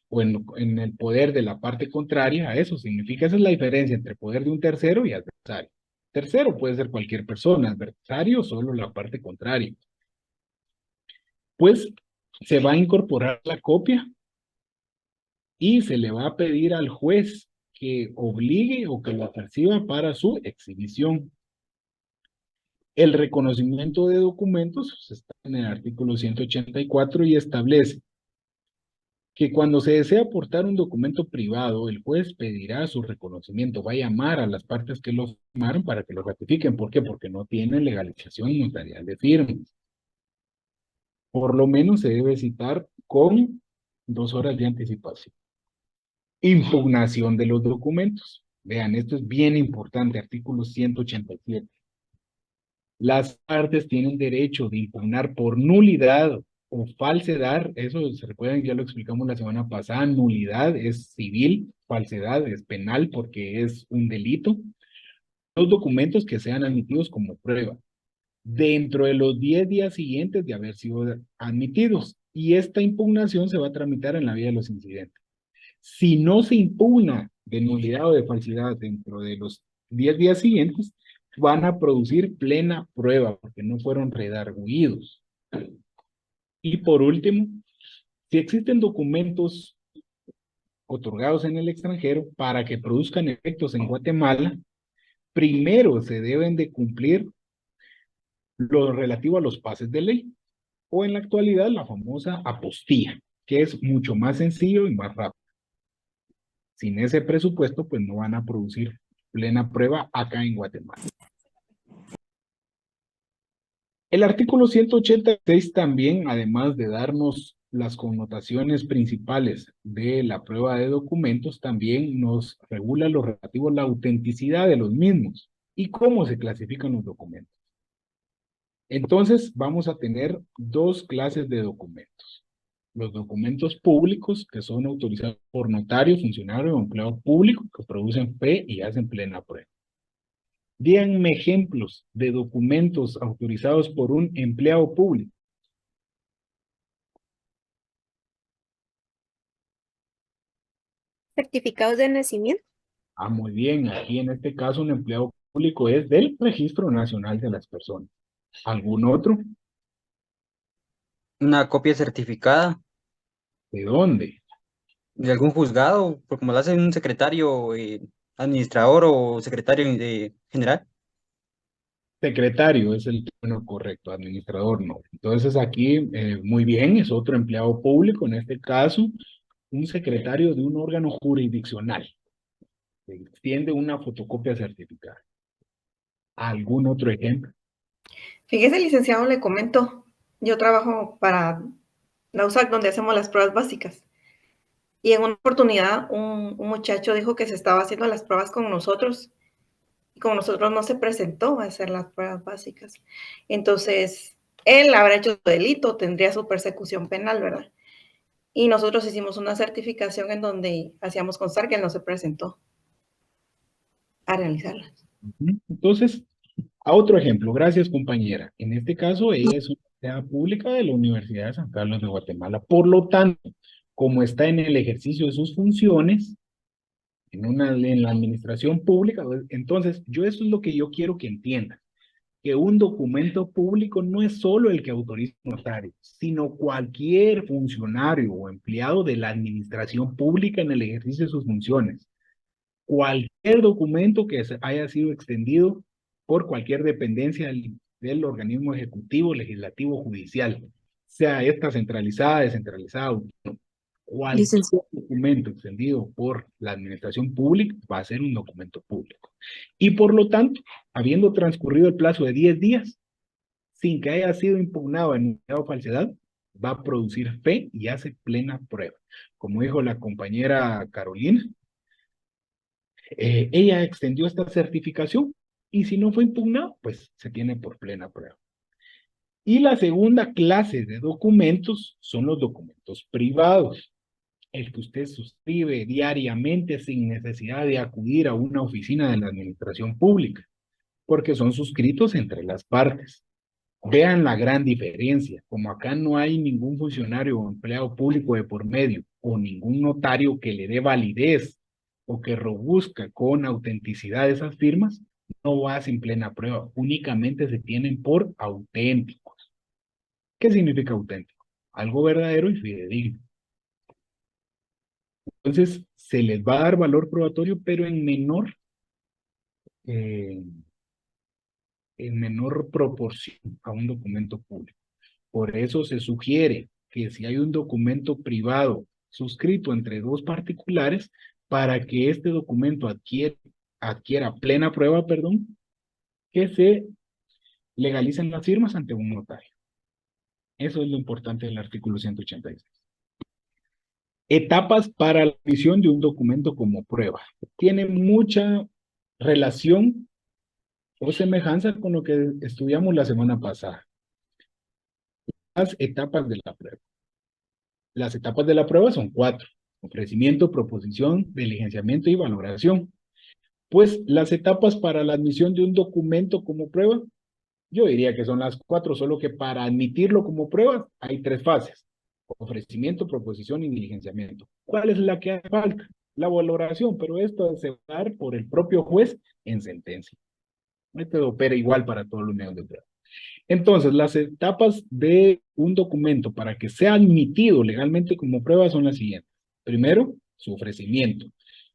o en el poder de la parte contraria a eso, significa, esa es la diferencia entre poder de un tercero y adversario. Tercero puede ser cualquier persona, adversario solo la parte contraria. Pues se va a incorporar la copia y se le va a pedir al juez que obligue o que lo perciba para su exhibición. El reconocimiento de documentos está en el artículo 184 y establece que cuando se desea aportar un documento privado, el juez pedirá su reconocimiento, va a llamar a las partes que lo firmaron para que lo ratifiquen. ¿Por qué? Porque no tienen legalización notarial de firmas. Por lo menos se debe citar con 2 horas de anticipación. Impugnación de los documentos. Vean, esto es bien importante, artículo 187. Las partes tienen derecho de impugnar por nulidad o falsedad, eso se recuerdan, ya lo explicamos la semana pasada, nulidad es civil, falsedad es penal porque es un delito, los documentos que sean admitidos como prueba, dentro de los 10 días siguientes de haber sido admitidos, y esta impugnación se va a tramitar en la vía de los incidentes. Si no se impugna de nulidad o de falsedad dentro de los 10 días siguientes, van a producir plena prueba porque no fueron redarguidos. Y por último, si existen documentos otorgados en el extranjero para que produzcan efectos en Guatemala, primero se deben de cumplir lo relativo a los pases de ley, o en la actualidad la famosa apostilla, que es mucho más sencillo y más rápido. Sin ese presupuesto, pues no van a producir plena prueba acá en Guatemala. El artículo 186 también, además de darnos las connotaciones principales de la prueba de documentos, también nos regula lo relativo a la autenticidad de los mismos y cómo se clasifican los documentos. Entonces, vamos a tener 2 clases de documentos. Los documentos públicos, que son autorizados por notario, funcionario o empleado público, que producen fe y hacen plena prueba. Díganme ejemplos de documentos autorizados por un empleado público. Certificados de nacimiento. Ah, muy bien. Aquí en este caso un empleado público es del Registro Nacional de las Personas. ¿Algún otro? Una copia certificada ¿De dónde? de algún juzgado, por como lo hace un secretario, administrador o secretario general. Secretario es el término correcto, administrador no. Entonces aquí, muy bien, es otro empleado público, en este caso, un secretario de un órgano jurisdiccional. Se extiende una fotocopia certificada. ¿Algún otro ejemplo? Fíjese, licenciado, le comento, yo trabajo para la USAC donde hacemos las pruebas básicas. Y en una oportunidad un muchacho dijo que se estaba haciendo las pruebas con nosotros. Y con nosotros no se presentó a hacer las pruebas básicas. Entonces, él habrá hecho su delito, tendría su persecución penal, ¿verdad? Y nosotros hicimos una certificación en donde hacíamos constar que él no se presentó a realizarlas. Entonces, a otro ejemplo, gracias compañera. En este caso, ella es una empleada pública de la Universidad de San Carlos de Guatemala. Por lo tanto, como está en el ejercicio de sus funciones, en la administración pública, entonces, eso es lo que yo quiero que entiendan, que un documento público no es solo el que autoriza el notario, sino cualquier funcionario o empleado de la administración pública en el ejercicio de sus funciones. Cualquier documento que haya sido extendido por cualquier dependencia del organismo ejecutivo, legislativo, judicial, sea esta centralizada, descentralizada, autónoma. Cualquier documento extendido por la administración pública va a ser un documento público. Y por lo tanto, habiendo transcurrido el plazo de 10 días, sin que haya sido impugnado en o falsedad, va a producir fe y hace plena prueba. Como dijo la compañera Carolina, ella extendió esta certificación y si no fue impugnado, pues se tiene por plena prueba. Y la segunda clase de documentos son los documentos privados, el que usted suscribe diariamente sin necesidad de acudir a una oficina de la administración pública, porque son suscritos entre las partes. Vean la gran diferencia, como acá no hay ningún funcionario o empleado público de por medio, o ningún notario que le dé validez o que robusca con autenticidad esas firmas, no hacen plena prueba, únicamente se tienen por auténticos. ¿Qué significa auténtico? Algo verdadero y fidedigno. Entonces, se les va a dar valor probatorio, pero en menor proporción a un documento público. Por eso se sugiere que si hay un documento privado suscrito entre dos particulares para que este documento adquiera plena prueba, que se legalicen las firmas ante un notario. Eso es lo importante del artículo 186. Etapas para la emisión de un documento como prueba. Tiene mucha relación o semejanza con lo que estudiamos la semana pasada. Las etapas de la prueba. Las etapas de la prueba son 4. Ofrecimiento, proposición, diligenciamiento y valoración. Pues las etapas para la admisión de un documento como prueba, yo diría que son las 4, solo que para admitirlo como prueba hay 3 fases. Ofrecimiento, proposición y diligenciamiento. ¿Cuál es la que hace falta? La valoración, pero esto se va a dar por el propio juez en sentencia. Esto opera igual para todos los medios de prueba. Entonces, las etapas de un documento para que sea admitido legalmente como prueba son las siguientes. Primero, su ofrecimiento.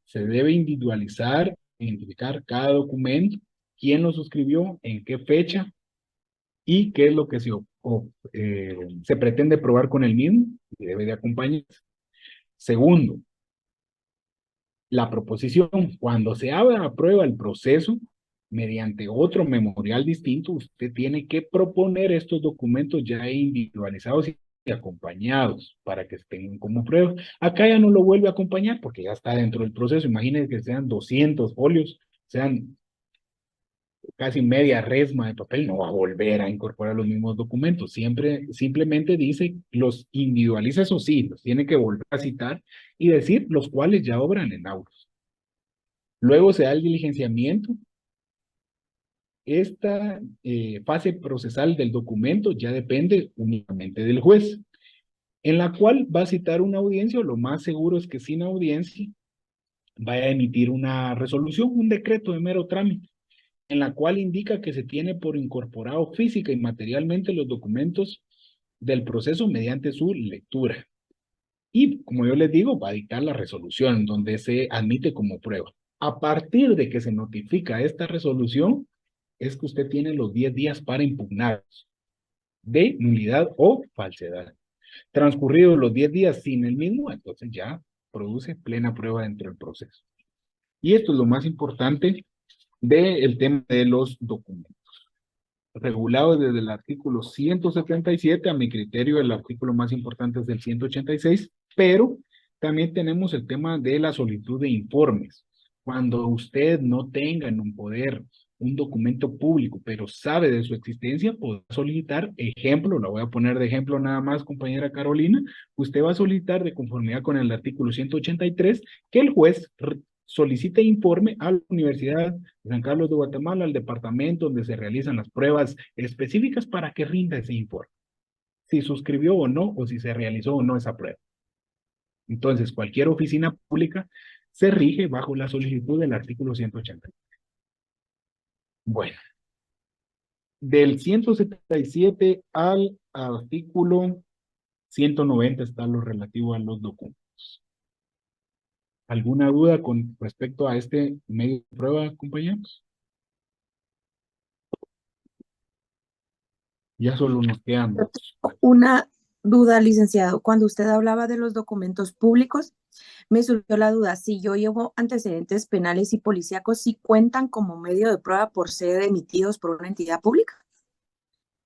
Se debe individualizar, identificar cada documento, quién lo suscribió, en qué fecha y qué es lo que se pretende probar con el mismo y debe de acompañarse. Segundo, la proposición. Cuando se aprueba el proceso, mediante otro memorial distinto, usted tiene que proponer estos documentos ya individualizados y acompañados para que estén como prueba. Acá ya no lo vuelve a acompañar porque ya está dentro del proceso. Imagínense que sean 200 folios, sean casi media resma de papel, no va a volver a incorporar los mismos documentos. Simplemente dice, los individualiza, eso sí, los tiene que volver a citar y decir los cuales ya obran en autos. Luego se da el diligenciamiento. Esta fase procesal del documento ya depende únicamente del juez, en la cual va a citar una audiencia, o lo más seguro es que sin audiencia vaya a emitir una resolución, un decreto de mero trámite, en la cual indica que se tiene por incorporado física y materialmente los documentos del proceso mediante su lectura. Y, como yo les digo, va a dictar la resolución donde se admite como prueba. A partir de que se notifica esta resolución, es que usted tiene los 10 días para impugnarlos de nulidad o falsedad. Transcurridos los 10 días sin el mismo, entonces ya produce plena prueba dentro del proceso. Y esto es lo más importante del tema de los documentos. Regulado desde el artículo 177, a mi criterio el artículo más importante es el 186, pero también tenemos el tema de la solicitud de informes. Cuando usted no tenga en un poder un documento público, pero sabe de su existencia, podrá solicitar, ejemplo, la voy a poner de ejemplo nada más, compañera Carolina, usted va a solicitar de conformidad con el artículo 183 que el juez solicite informe a la Universidad de San Carlos de Guatemala, al departamento donde se realizan las pruebas específicas para que rinda ese informe, si suscribió o no, o si se realizó o no esa prueba. Entonces, cualquier oficina pública se rige bajo la solicitud del artículo 183. Bueno, del 177 al artículo 190 está lo relativo a los documentos. ¿Alguna duda con respecto a este medio de prueba, compañeros? Ya solo nos quedan dos. Una duda, licenciado. Cuando usted hablaba de los documentos públicos, me surgió la duda, si yo llevo antecedentes penales y policíacos, ¿sí cuentan como medio de prueba por ser emitidos por una entidad pública?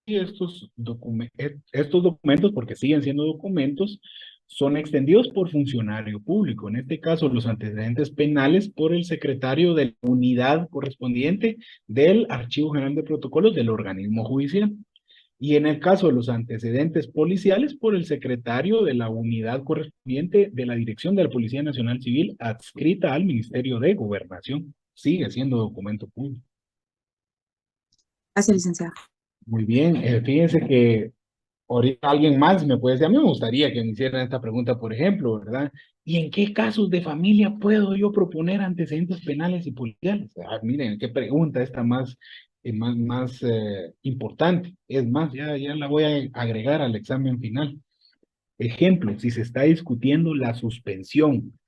Y estos documentos, porque siguen siendo documentos, son extendidos por funcionario público. En este caso, los antecedentes penales por el secretario de la unidad correspondiente del Archivo General de Protocolos del organismo judicial. Y en el caso de los antecedentes policiales, por el secretario de la unidad correspondiente de la Dirección de la Policía Nacional Civil adscrita al Ministerio de Gobernación. Sigue siendo documento público. Gracias, licenciado. Muy bien. Fíjense que ahorita alguien más me puede decir, a mí me gustaría que me hicieran esta pregunta, por ejemplo, ¿verdad? ¿Y en qué casos de familia puedo yo proponer antecedentes penales y policiales? Miren, qué pregunta esta más importante. Es más, ya la voy a agregar al examen final. Ejemplo, si se está discutiendo la suspensión,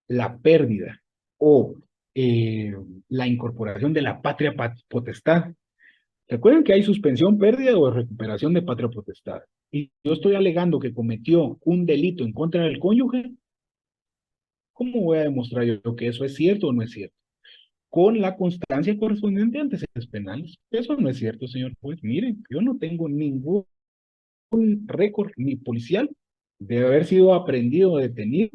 la pérdida o la incorporación de la patria potestad. Recuerden que hay suspensión, pérdida o recuperación de patria potestad. Y yo estoy alegando que cometió un delito en contra del cónyuge, ¿Cómo voy a demostrar yo que eso es cierto o no es cierto? Con la constancia correspondiente a antecedentes penales. Eso no es cierto, señor juez. Miren, yo no tengo ningún récord ni policial de haber sido aprendido o detenido,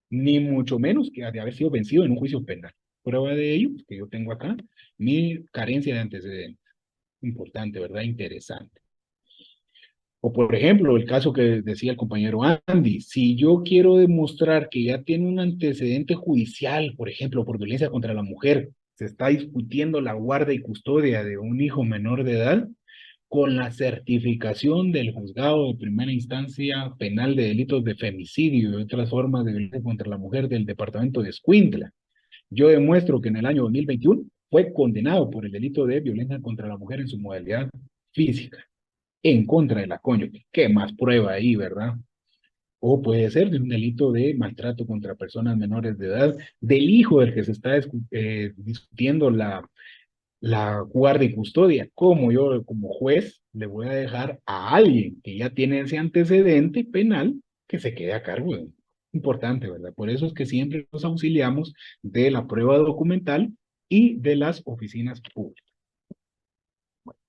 ni mucho menos que de haber sido vencido en un juicio penal. Prueba de ello, que yo tengo acá, mi carencia de antecedentes. Importante, ¿verdad? Interesante. O por ejemplo, el caso que decía el compañero Andy, si yo quiero demostrar que ya tiene un antecedente judicial, por ejemplo, por violencia contra la mujer, se está discutiendo la guarda y custodia de un hijo menor de edad, con la certificación del juzgado de primera instancia penal de delitos de femicidio y otras formas de violencia contra la mujer del departamento de Escuintla. Yo demuestro que en el año 2021 fue condenado por el delito de violencia contra la mujer en su modalidad física, en contra de la cónyuge. ¿Qué más prueba ahí, verdad? O puede ser de un delito de maltrato contra personas menores de edad, del hijo del que se está discutiendo la guardia y custodia. Como yo, como juez, le voy a dejar a alguien que ya tiene ese antecedente penal que se quede a cargo. Importante, ¿verdad? Por eso es que siempre nos auxiliamos de la prueba documental y de las oficinas públicas. Bueno,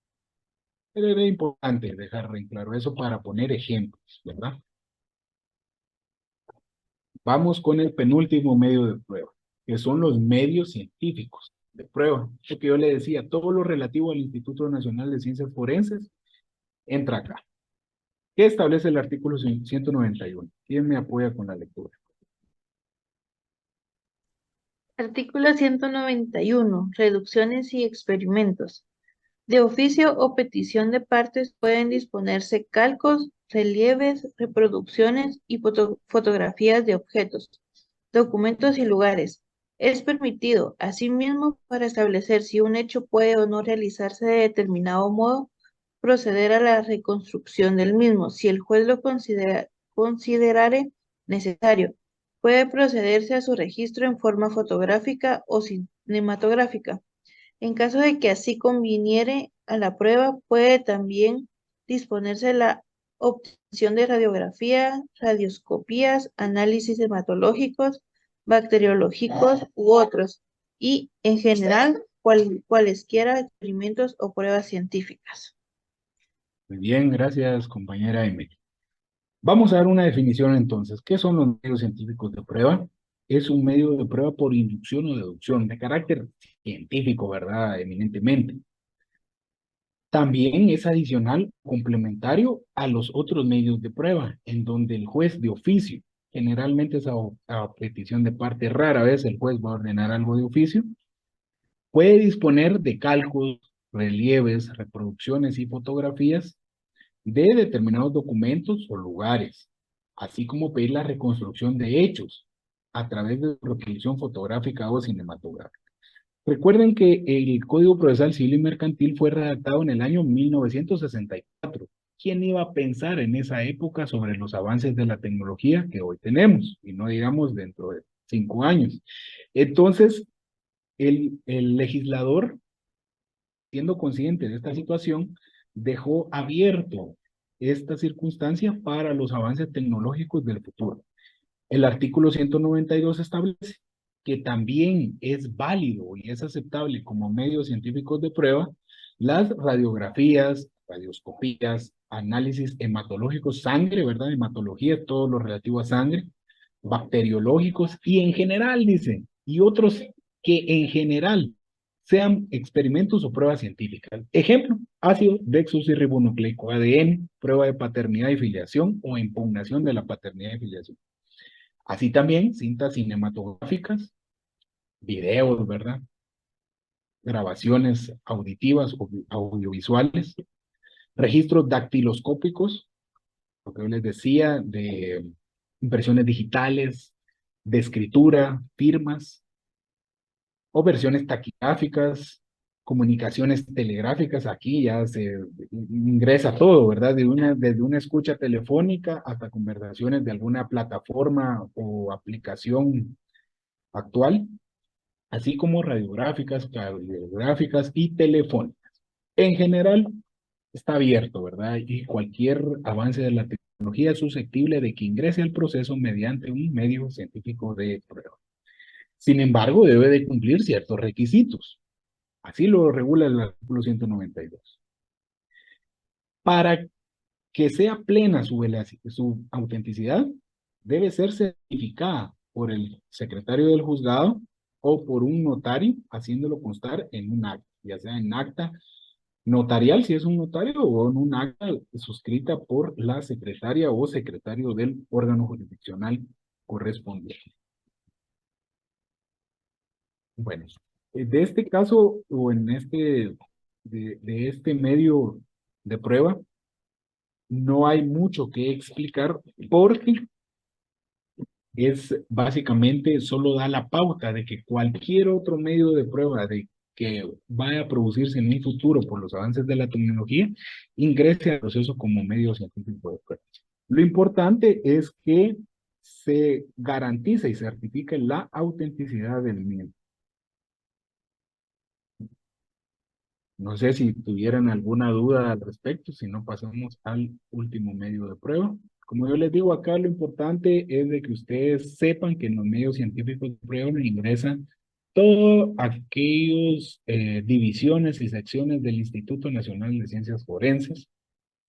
era importante dejar en claro eso para poner ejemplos, ¿verdad? Vamos con el penúltimo medio de prueba, que son los medios científicos de prueba. Lo que yo le decía, todo lo relativo al Instituto Nacional de Ciencias Forenses entra acá. ¿Qué establece el artículo 191? ¿Quién me apoya con la lectura? Artículo 191. Reducciones y experimentos. De oficio o petición de partes pueden disponerse calcos, relieves, reproducciones y fotografías de objetos, documentos y lugares. Es permitido, asimismo, para establecer si un hecho puede o no realizarse de determinado modo, proceder a la reconstrucción del mismo, si el juez lo considerare necesario. Puede procederse a su registro en forma fotográfica o cinematográfica. En caso de que así conviniere a la prueba, puede también disponerse la obtención de radiografía, radioscopías, análisis hematológicos, bacteriológicos u otros, y en general cualesquiera experimentos o pruebas científicas. Muy bien, gracias, compañera Emily. Vamos a dar una definición entonces. ¿Qué son los medios científicos de prueba? Es un medio de prueba por inducción o deducción, de carácter científico, ¿verdad? Eminentemente. También es adicional, complementario a los otros medios de prueba, en donde el juez de oficio, generalmente es a petición de parte, rara vez el juez va a ordenar algo de oficio, puede disponer de cálculos, relieves, reproducciones y fotografías de determinados documentos o lugares, así como pedir la reconstrucción de hechos a través de reproducción fotográfica o cinematográfica. Recuerden que el Código Procesal Civil y Mercantil fue redactado en el año 1964. ¿Quién iba a pensar en esa época sobre los avances de la tecnología que hoy tenemos? Y no digamos dentro de 5 años. Entonces, el legislador, siendo consciente de esta situación, dejó abierto esta circunstancia para los avances tecnológicos del futuro. El artículo 192 establece que también es válido y es aceptable como medios científicos de prueba las radiografías, radioscopías, análisis hematológicos, sangre, ¿verdad? Hematología, todo lo relativo a sangre, bacteriológicos y en general, dice, y otros que en general sean experimentos o pruebas científicas. Ejemplo, ácido desoxirribonucleico, ADN, prueba de paternidad y filiación o impugnación de la paternidad y filiación. Así también cintas cinematográficas, videos, ¿verdad? Grabaciones auditivas o audiovisuales, registros dactiloscópicos, lo que yo les decía, de impresiones digitales, de escritura, firmas, o versiones taquigráficas, comunicaciones telegráficas. Aquí ya se ingresa todo, ¿verdad? Desde una escucha telefónica hasta conversaciones de alguna plataforma o aplicación actual, así como radiográficas, cardiográficas y telefónicas. En general, está abierto, ¿verdad? Y cualquier avance de la tecnología tecnología es susceptible de que ingrese al proceso mediante un medio científico de prueba. Sin embargo, debe de cumplir ciertos requisitos. Así lo regula el artículo 192. Para que sea plena su autenticidad, debe ser certificada por el secretario del juzgado o por un notario, haciéndolo constar en un acta, ya sea en acta notarial, si es un notario, o en un acta suscrita por la secretaria o secretario del órgano jurisdiccional correspondiente. Bueno, de este caso, o en de este medio de prueba, no hay mucho que explicar porque es básicamente solo da la pauta de que cualquier otro medio de prueba de que vaya a producirse en un futuro por los avances de la tecnología, ingrese al proceso como medio científico de prueba. Lo importante es que se garantice y certifique la autenticidad del mismo. No sé si tuvieran alguna duda al respecto, si no pasamos al último medio de prueba. Como yo les digo acá, lo importante es de que ustedes sepan que en los medios científicos de prueba ingresan todas aquellas divisiones y secciones del Instituto Nacional de Ciencias Forenses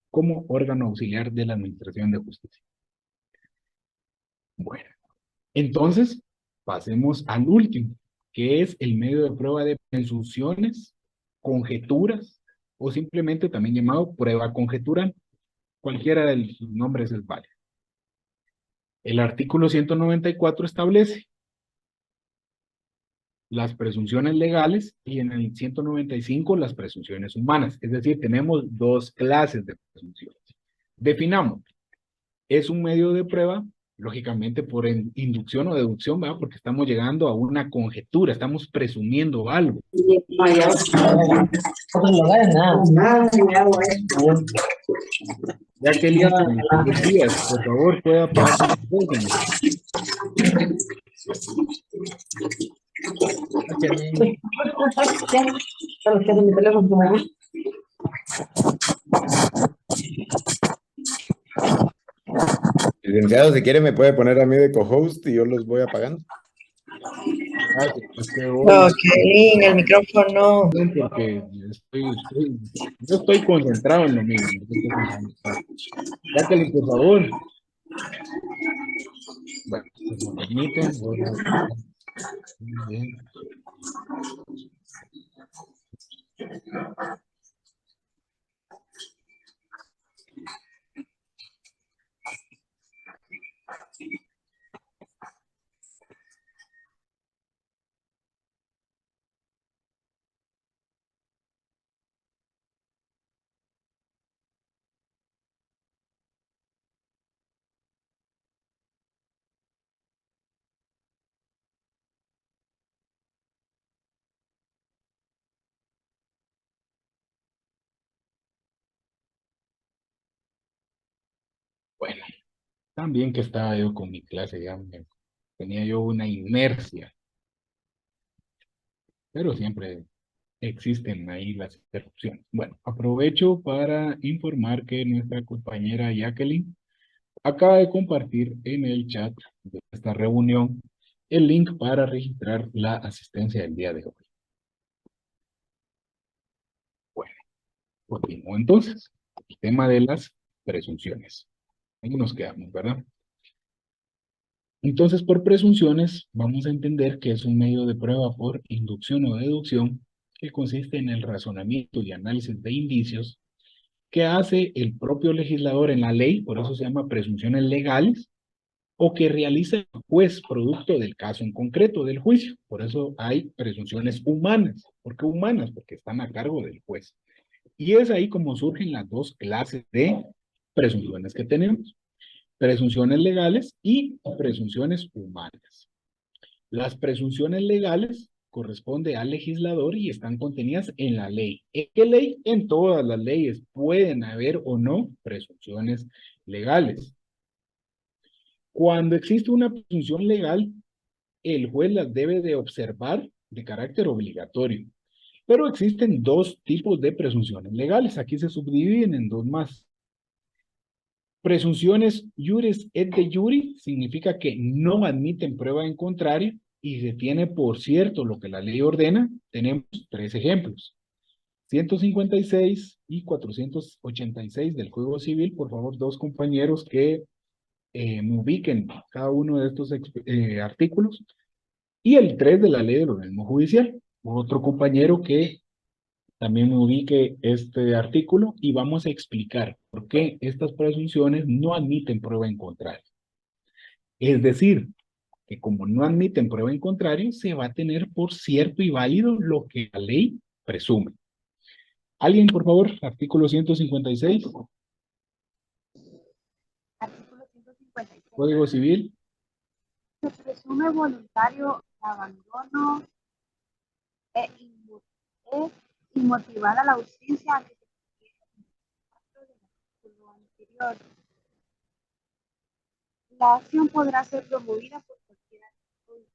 como órgano auxiliar de la Administración de Justicia. Bueno, entonces pasemos al último, que es el medio de prueba de presunciones, conjeturas, o simplemente también llamado prueba conjetural. Cualquiera de los nombres es válido. El artículo 194 establece las presunciones legales y en el 195 las presunciones humanas. Es decir, tenemos dos clases de presunciones. Definamos. Es un medio de prueba, lógicamente por inducción o deducción, ¿verdad? Porque estamos llegando a una conjetura, estamos presumiendo algo. Ya que Díaz, por favor, pueda apagar su micrófono. Licenciado, si quiere me puede poner a mí de co-host y yo los voy apagando. No, Kelly, el micrófono. Porque yo estoy concentrado en lo mismo. Jacqueline, por favor. Bueno, si me permiten. Muy bien. Bueno, también que estaba yo con mi clase, ya tenía yo una inercia, pero siempre existen ahí las interrupciones. Bueno, aprovecho para informar que nuestra compañera Jacqueline acaba de compartir en el chat de esta reunión el link para registrar la asistencia del día de hoy. Bueno, continúo entonces. El tema de las presunciones. Ahí nos quedamos, ¿verdad? Entonces, por presunciones, vamos a entender que es un medio de prueba por inducción o deducción que consiste en el razonamiento y análisis de indicios que hace el propio legislador en la ley, por eso se llama presunciones legales, o que realiza el juez producto del caso en concreto del juicio. Por eso hay presunciones humanas. ¿Por qué humanas? Porque están a cargo del juez. Y es ahí como surgen las dos clases de presunciones que tenemos. Presunciones legales y presunciones humanas. Las presunciones legales corresponden al legislador y están contenidas en la ley. ¿En qué ley? En todas las leyes pueden haber o no presunciones legales. Cuando existe una presunción legal, el juez las debe de observar de carácter obligatorio. Pero existen dos tipos de presunciones legales. Aquí se subdividen en dos más. Presunciones iuris et de juri significa que no admiten prueba en contrario y se tiene por cierto lo que la ley ordena. Tenemos 3 ejemplos. 156 y 486 del Código Civil. Por favor, 2 compañeros que me ubiquen cada uno de estos artículos. Y el 3 de la ley del organismo judicial. Otro compañero que también me ubique este artículo y vamos a explicar por qué estas presunciones no admiten prueba en contrario. Es decir, que como no admiten prueba en contrario, se va a tener por cierto y válido lo que la ley presume. ¿Alguien, por favor? Artículo 156. Artículo 156. Código Civil. Se presume voluntario abandono e inmotivada la ausencia a que se refiere el artículo anterior. La acción podrá ser promovida por cualquiera de los.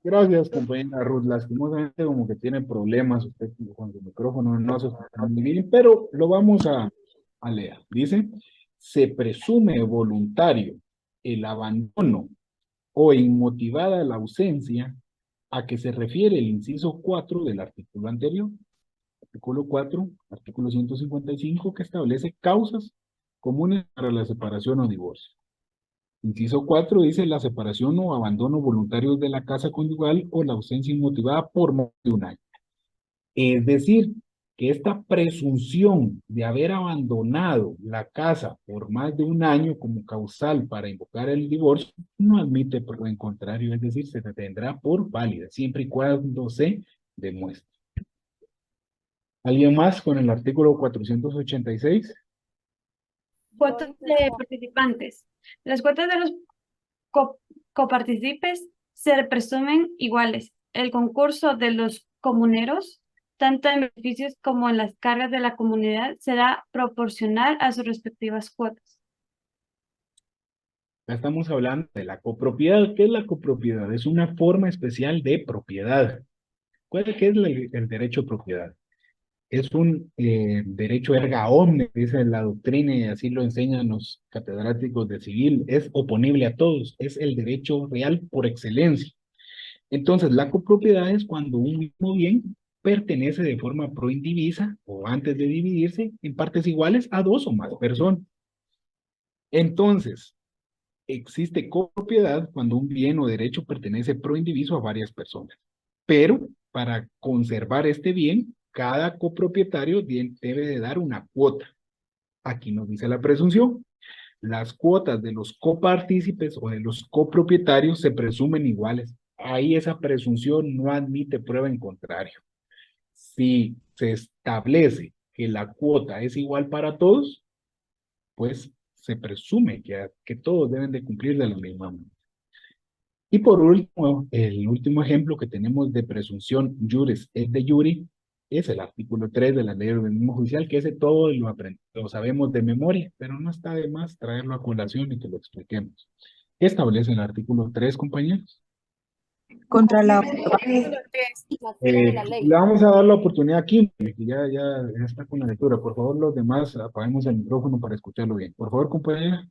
Gracias, compañera Ruth. Lastimosamente como que tiene problemas usted con su micrófono, no se escucha muy bien, pero lo vamos a leer. Dice, se presume voluntario el abandono o inmotivada la ausencia a que se refiere el inciso 4 del artículo anterior. Artículo 4, artículo 155, que establece causas comunes para la separación o divorcio. Inciso 4 dice la separación o abandono voluntarios de la casa conyugal o la ausencia inmotivada por más de un año. Es decir, que esta presunción de haber abandonado la casa por más de un año como causal para invocar el divorcio no admite prueba en contrario, es decir, se tendrá por válida, siempre y cuando se demuestre. ¿Alguien más con el artículo 486? Cuotas de participantes. Las cuotas de los copartícipes se presumen iguales. El concurso de los comuneros, tanto en beneficios como en las cargas de la comunidad, será proporcional a sus respectivas cuotas. Ya estamos hablando de la copropiedad. ¿Qué es la copropiedad? Es una forma especial de propiedad. ¿Qué es el derecho de propiedad? Es un derecho erga omnes, dice la doctrina, y así lo enseñan los catedráticos de civil. Es oponible a todos, es el derecho real por excelencia. Entonces, la copropiedad es cuando un mismo bien pertenece de forma proindivisa o antes de dividirse en partes iguales a 2 o más personas. Entonces, existe copropiedad cuando un bien o derecho pertenece proindiviso a varias personas. Pero para conservar este bien, cada copropietario debe de dar una cuota. Aquí nos dice la presunción. Las cuotas de los copartícipes o de los copropietarios se presumen iguales. Ahí esa presunción no admite prueba en contrario. Si se establece que la cuota es igual para todos, pues se presume que todos deben de cumplir de la misma manera. Y por último, el último ejemplo que tenemos de presunción iuris et de juri es el artículo 3 de la ley del organismo judicial, que ese todo lo sabemos de memoria, pero no está de más traerlo a colación y que lo expliquemos. ¿Qué establece el artículo 3, compañeros? Contra la Le vamos a dar la oportunidad aquí, que ya está con la lectura. Por favor, los demás apaguemos el micrófono para escucharlo bien. Por favor, compañera.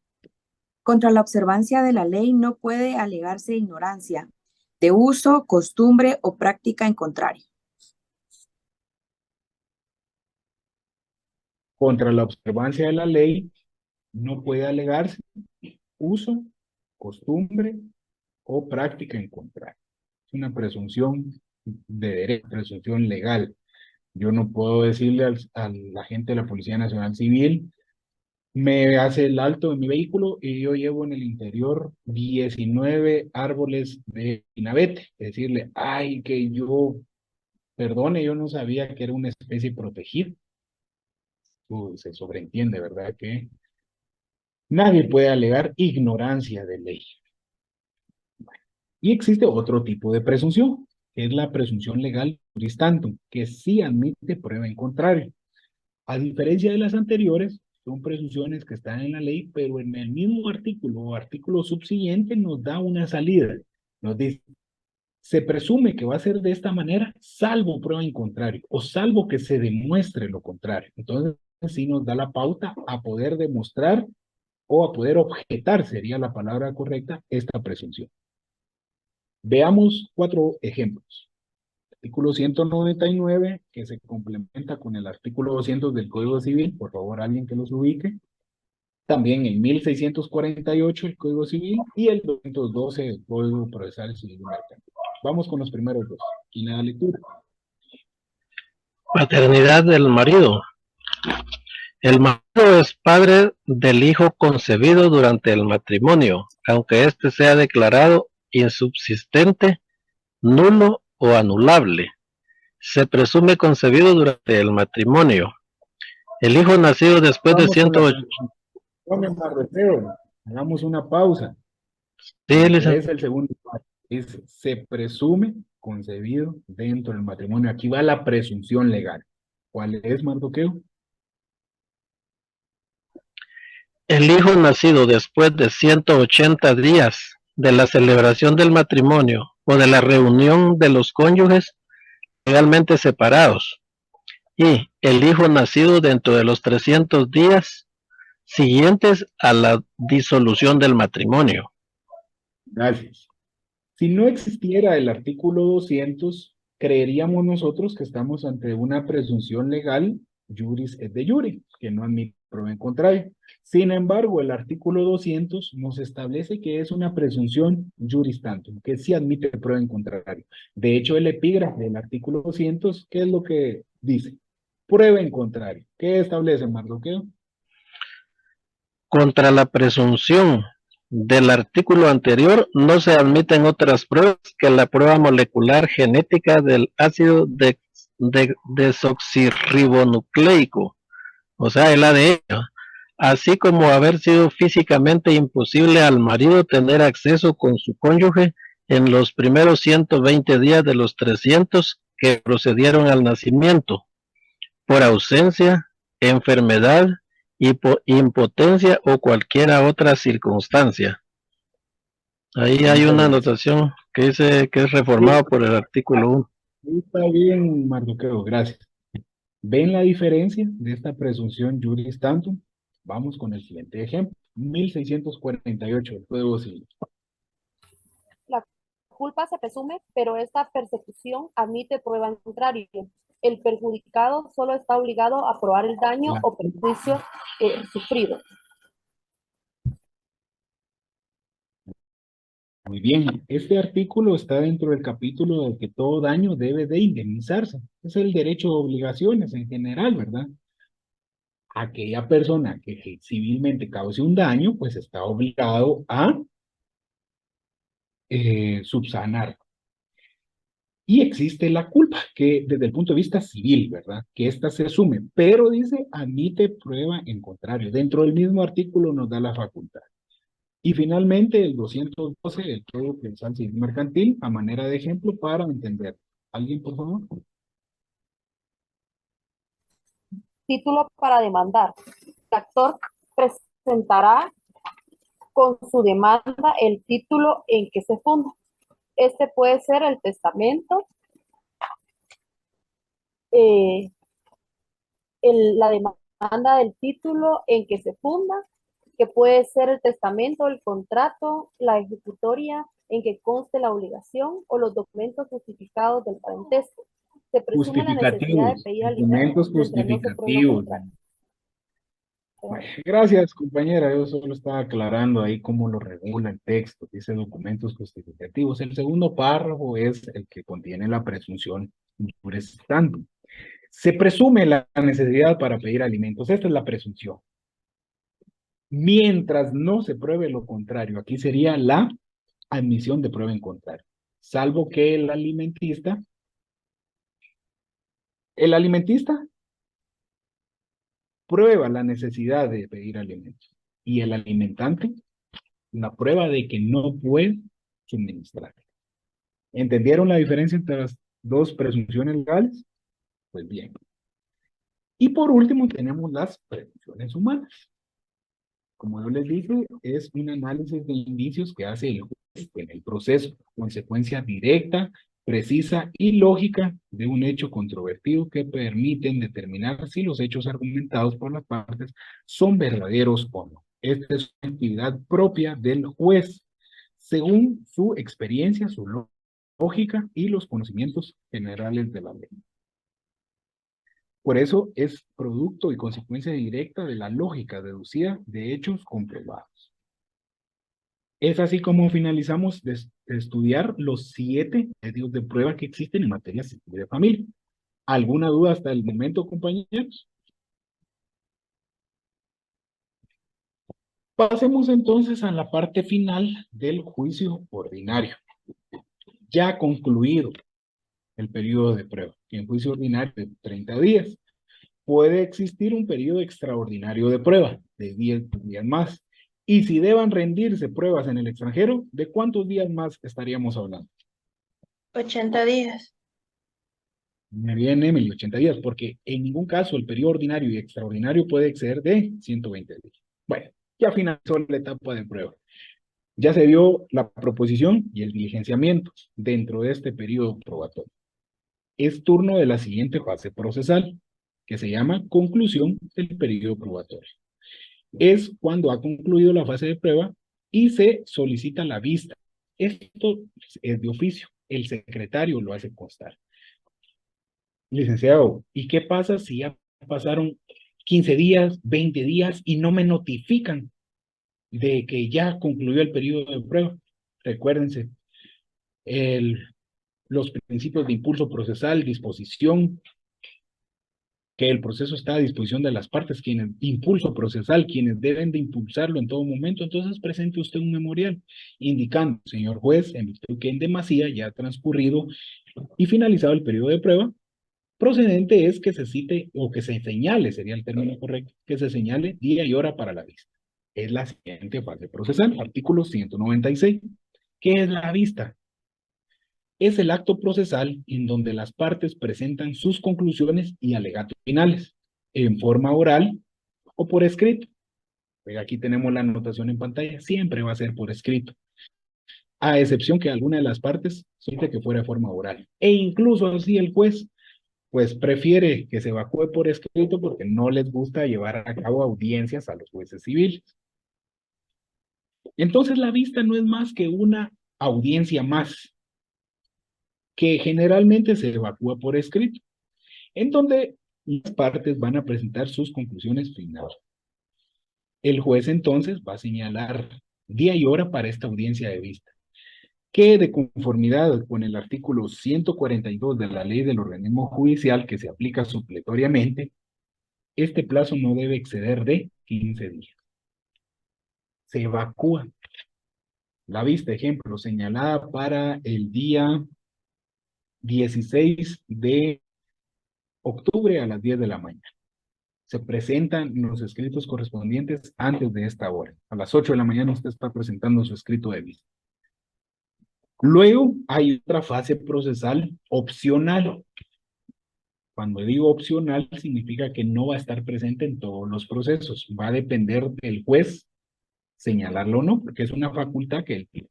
Contra la observancia de la ley no puede alegarse ignorancia de uso, costumbre o práctica en contrario. Contra la observancia de la ley no puede alegarse uso, costumbre o práctica en contrario. Es una presunción de derecho, presunción legal. Yo no puedo decirle a la gente de la Policía Nacional Civil, me hace el alto de mi vehículo y yo llevo en el interior 19 árboles de pinabete. Decirle, ay, que yo, perdone, yo no sabía que era una especie protegida. Se sobreentiende, ¿verdad? Que nadie puede alegar ignorancia de ley. Y existe otro tipo de presunción, que es la presunción legal juris tantum, que sí admite prueba en contrario. A diferencia de las anteriores, son presunciones que están en la ley, pero en el mismo artículo o artículo subsiguiente nos da una salida. Nos dice, se presume que va a ser de esta manera, salvo prueba en contrario, o salvo que se demuestre lo contrario. Entonces, sí nos da la pauta a poder demostrar o a poder objetar, sería la palabra correcta, esta presunción. Veamos 4 ejemplos. Artículo 199, que se complementa con el artículo 200 del Código Civil, por favor, alguien que los ubique. También el 1648 el Código Civil y el 212 del Código Procesal Civil Mercantil. Vamos con los primeros dos. ¿Quién le da lectura? Paternidad del marido. El marido es padre del hijo concebido durante el matrimonio, aunque éste sea declarado insubsistente, nulo o anulable. Se presume concebido durante el matrimonio. El hijo nacido después de 108. Hagamos una pausa. Sí, Es el segundo. Se presume concebido dentro del matrimonio. Aquí va la presunción legal. ¿Cuál es, Mardoqueo? El hijo nacido después de 180 días de la celebración del matrimonio o de la reunión de los cónyuges legalmente separados, y el hijo nacido dentro de los 300 días siguientes a la disolución del matrimonio. Gracias. Si no existiera el artículo 200, creeríamos nosotros que estamos ante una presunción legal juris et de jure, que no admite prueba en contrario. Sin embargo, el artículo 200 nos establece que es una presunción juris tantum, que sí admite prueba en contrario. De hecho, el epígrafe del artículo 200, ¿qué es lo que dice? Prueba en contrario. ¿Qué establece, Mardoqueo? Contra la presunción del artículo anterior no se admiten otras pruebas que la prueba molecular genética del ácido desoxirribonucleico, o sea, el ADN, así como haber sido físicamente imposible al marido tener acceso con su cónyuge en los primeros 120 días de los 300 que procedieron al nacimiento, por ausencia, enfermedad, impotencia o cualquier otra circunstancia. Ahí hay una anotación que dice que es reformado por el artículo 1. Está bien, Mardoqueo, gracias. ¿Ven la diferencia de esta presunción juris tantum? Vamos con el siguiente ejemplo. 1648 del Código Civil. La culpa se presume, pero esta persecución admite prueba en contrario. El perjudicado solo está obligado a probar el daño o perjuicio sufrido. Muy bien, este artículo está dentro del capítulo de que todo daño debe de indemnizarse. Es el derecho de obligaciones en general, ¿verdad? Aquella persona que civilmente cause un daño, pues está obligado a subsanar. Y existe la culpa, que desde el punto de vista civil, ¿verdad? Que esta se asume, pero dice, admite prueba en contrario. Dentro del mismo artículo nos da la facultad. Y finalmente el 212 del Código Procesal Civil Mercantil, a manera de ejemplo para entender. ¿Alguien, por favor? Título para demandar. El actor presentará con su demanda el título en que se funda. Este puede ser el testamento, la demanda del título en que se funda, que puede ser el testamento, el contrato, la ejecutoria en que conste la obligación o los documentos justificados del parentesco. Se presume la necesidad de pedir alimentos justificativos. Gracias, compañera. Yo solo estaba aclarando ahí cómo lo regula el texto. Dice documentos justificativos. El segundo párrafo es el que contiene la presunción juris tantum. Se presume la necesidad para pedir alimentos. Esta es la presunción. Mientras no se pruebe lo contrario, aquí sería la admisión de prueba en contrario. Salvo que el alimentista prueba la necesidad de pedir alimentos y el alimentante la prueba de que no puede suministrar. ¿Entendieron la diferencia entre las dos presunciones legales? Pues bien. Y por último tenemos las presunciones humanas. Como yo les dije, es un análisis de indicios que hace el juez en el proceso, consecuencia directa precisa y lógica de un hecho controvertido que permiten determinar si los hechos argumentados por las partes son verdaderos o no. Esta es una actividad propia del juez, según su experiencia, su lógica y los conocimientos generales de la ley. Por eso es producto y consecuencia directa de la lógica deducida de hechos comprobados. Es así como finalizamos de estudiar los 7 medios de prueba que existen en materia civil de familia. ¿Alguna duda hasta el momento, compañeros? Pasemos entonces a la parte final del juicio ordinario. Ya concluido el periodo de prueba, en juicio ordinario de 30 días, puede existir un periodo extraordinario de prueba, de 10 días más. Y si deban rendirse pruebas en el extranjero, ¿de cuántos días más estaríamos hablando? 80 días. Me viene Emily, 80 días, porque en ningún caso el periodo ordinario y extraordinario puede exceder de 120 días. Bueno, ya finalizó la etapa de prueba. Ya se dio la proposición y el diligenciamiento dentro de este periodo probatorio. Es turno de la siguiente fase procesal, que se llama conclusión del periodo probatorio. Es cuando ha concluido la fase de prueba y se solicita la vista. Esto es de oficio, el secretario lo hace constar. Licenciado, ¿y qué pasa si ya pasaron 15 días, 20 días y no me notifican de que ya concluyó el periodo de prueba? Recuérdense, los principios de impulso procesal, disposición, que el proceso está a disposición de las partes, quienes, impulso procesal, quienes deben de impulsarlo en todo momento. Entonces presente usted un memorial indicando, señor juez, en virtud que en demasía ya ha transcurrido y finalizado el periodo de prueba, procedente es que se cite, o que se señale, sería el término correcto, que se señale día y hora para la vista. Es la siguiente fase procesal, artículo 196. ¿Qué es la vista? Es el acto procesal en donde las partes presentan sus conclusiones y alegatos finales, en forma oral o por escrito. Aquí tenemos la anotación en pantalla, siempre va a ser por escrito, a excepción que alguna de las partes solicite que fuera de forma oral. E incluso así el juez, pues prefiere que se evacúe por escrito porque no les gusta llevar a cabo audiencias a los jueces civiles. Entonces la vista no es más que una audiencia más, que generalmente se evacúa por escrito, en donde las partes van a presentar sus conclusiones finales. El juez entonces va a señalar día y hora para esta audiencia de vista, que de conformidad con el artículo 142 de la ley del organismo judicial que se aplica supletoriamente, este plazo no debe exceder de 15 días. Se evacúa la vista, ejemplo, señalada para el día 16 de octubre a las 10 de la mañana. Se presentan los escritos correspondientes antes de esta hora. A las 8 de la mañana usted está presentando su escrito de vista. Luego hay otra fase procesal opcional. Cuando digo opcional significa que no va a estar presente en todos los procesos. Va a depender del juez señalarlo o no, porque es una facultad que él tiene.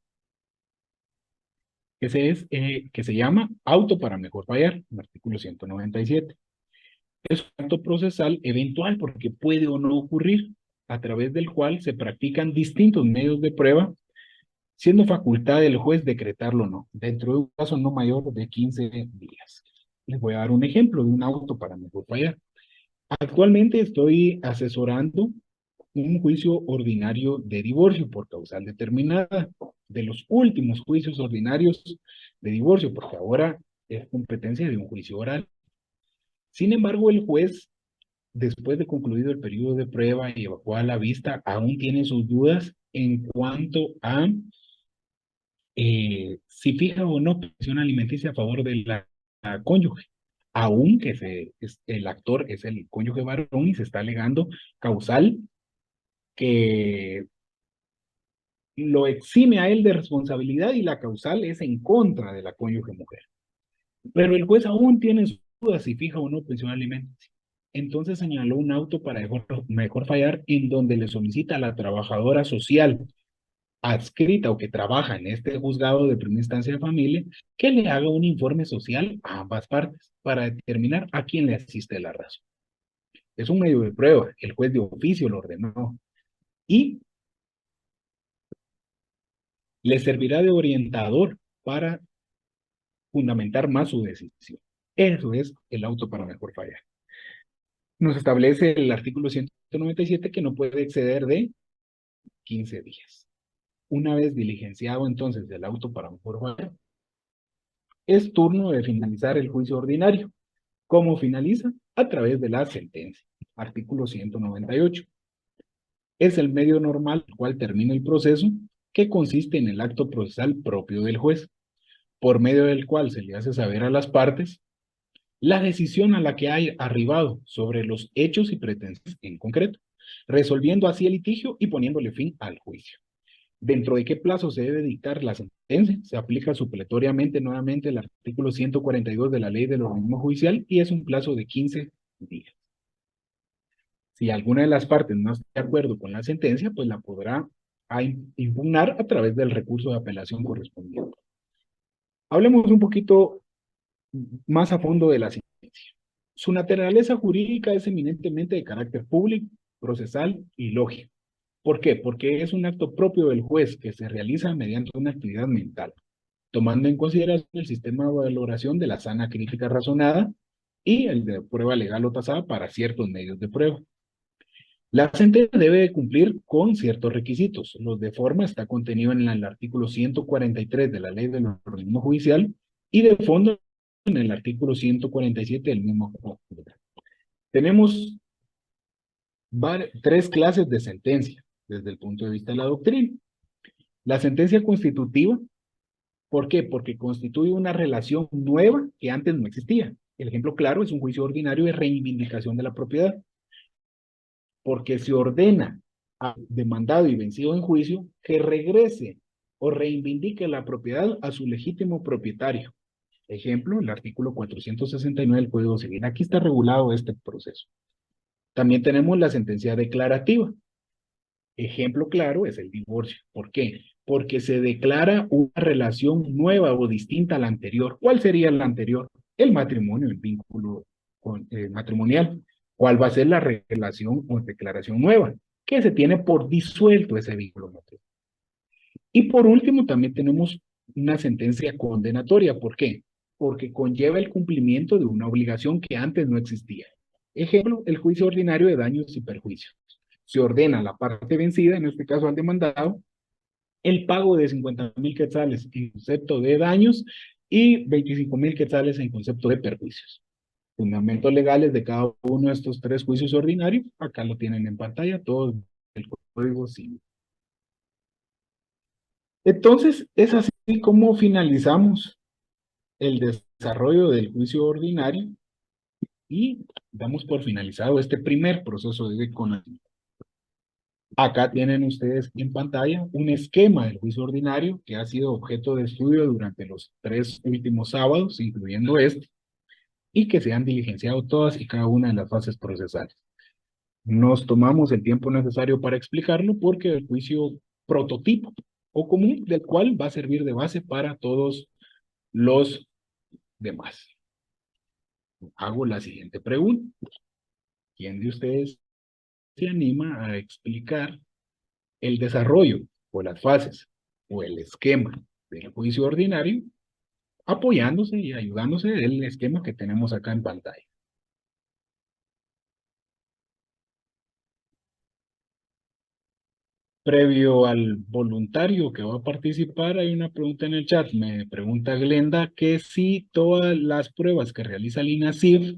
Ese es, que se llama auto para mejor fallar, en el artículo 197. Es un acto procesal eventual porque puede o no ocurrir, a través del cual se practican distintos medios de prueba, siendo facultad del juez decretarlo o no, dentro de un plazo no mayor de 15 días. Les voy a dar un ejemplo de un auto para mejor fallar. Actualmente estoy asesorando un juicio ordinario de divorcio por causal determinada, de los últimos juicios ordinarios de divorcio, porque ahora es competencia de un juicio oral. Sin embargo, el juez, después de concluido el periodo de prueba y evacuada la vista, aún tiene sus dudas en cuanto a si fija o no pensión alimenticia a favor de la cónyuge, aunque el actor es el cónyuge varón y se está alegando causal que lo exime a él de responsabilidad y la causal es en contra de la cónyuge mujer. Pero el juez aún tiene sus dudas si fija o no pensión alimenticia. Entonces señaló un auto para mejor fallar en donde le solicita a la trabajadora social adscrita o que trabaja en este juzgado de primera instancia de familia, que le haga un informe social a ambas partes para determinar a quién le asiste la razón. Es un medio de prueba, el juez de oficio lo ordenó y le servirá de orientador para fundamentar más su decisión. Eso es el auto para mejor fallar. Nos establece el artículo 197 que no puede exceder de 15 días. Una vez diligenciado entonces el auto para mejor fallar, es turno de finalizar el juicio ordinario. ¿Cómo finaliza? A través de la sentencia. Artículo 198. Es el medio normal al cual termina el proceso, que consiste en el acto procesal propio del juez, por medio del cual se le hace saber a las partes la decisión a la que haya arribado sobre los hechos y pretensiones en concreto, resolviendo así el litigio y poniéndole fin al juicio. ¿Dentro de qué plazo se debe dictar la sentencia? Se aplica supletoriamente nuevamente el artículo 142 de la Ley del Organismo Judicial y es un plazo de 15 días. Si alguna de las partes no está de acuerdo con la sentencia, pues la podrá impugnar a través del recurso de apelación correspondiente. Hablemos un poquito más a fondo de la sentencia. Su naturaleza jurídica es eminentemente de carácter público, procesal y lógico. ¿Por qué? Porque es un acto propio del juez que se realiza mediante una actividad mental, tomando en consideración el sistema de valoración de la sana crítica razonada y el de prueba legal o tasada para ciertos medios de prueba. La sentencia debe cumplir con ciertos requisitos. Los de forma está contenido en el artículo 143 de la Ley del Organismo Judicial y de fondo en el artículo 147 del mismo. Tenemos tres clases de sentencia desde el punto de vista de la doctrina. La sentencia constitutiva, ¿por qué? Porque constituye una relación nueva que antes no existía. El ejemplo claro es un juicio ordinario de reivindicación de la propiedad. Porque se ordena al demandado y vencido en juicio que regrese o reivindique la propiedad a su legítimo propietario. Ejemplo, el artículo 469 del Código Civil. Aquí está regulado este proceso. También tenemos la sentencia declarativa. Ejemplo claro es el divorcio. ¿Por qué? Porque se declara una relación nueva o distinta a la anterior. ¿Cuál sería la anterior? El matrimonio, el vínculo matrimonial. ¿Cuál va a ser la relación o declaración nueva? Que se tiene por disuelto ese vínculo matrimonial. Y por último también tenemos una sentencia condenatoria. ¿Por qué? Porque conlleva el cumplimiento de una obligación que antes no existía. Ejemplo, el juicio ordinario de daños y perjuicios. Se ordena a la parte vencida, en este caso al demandado, el pago de 50,000 quetzales en concepto de daños y 25,000 quetzales en concepto de perjuicios. Fundamentos legales de cada uno de estos tres juicios ordinarios, acá lo tienen en pantalla, todo el Código Civil. Entonces, es así como finalizamos el desarrollo del juicio ordinario y damos por finalizado este primer proceso de conocimiento. Acá tienen ustedes en pantalla un esquema del juicio ordinario que ha sido objeto de estudio durante los 3 últimos sábados, incluyendo este, y que se han diligenciado todas y cada una de las fases procesales. Nos tomamos el tiempo necesario para explicarlo porque el juicio prototipo o común del cual va a servir de base para todos los demás. Hago la siguiente pregunta. ¿Quién de ustedes se anima a explicar el desarrollo o las fases o el esquema del juicio ordinario apoyándose y ayudándose del esquema que tenemos acá en pantalla? Previo al voluntario que va a participar, hay una pregunta en el chat. Me pregunta Glenda que si todas las pruebas que realiza el INASIF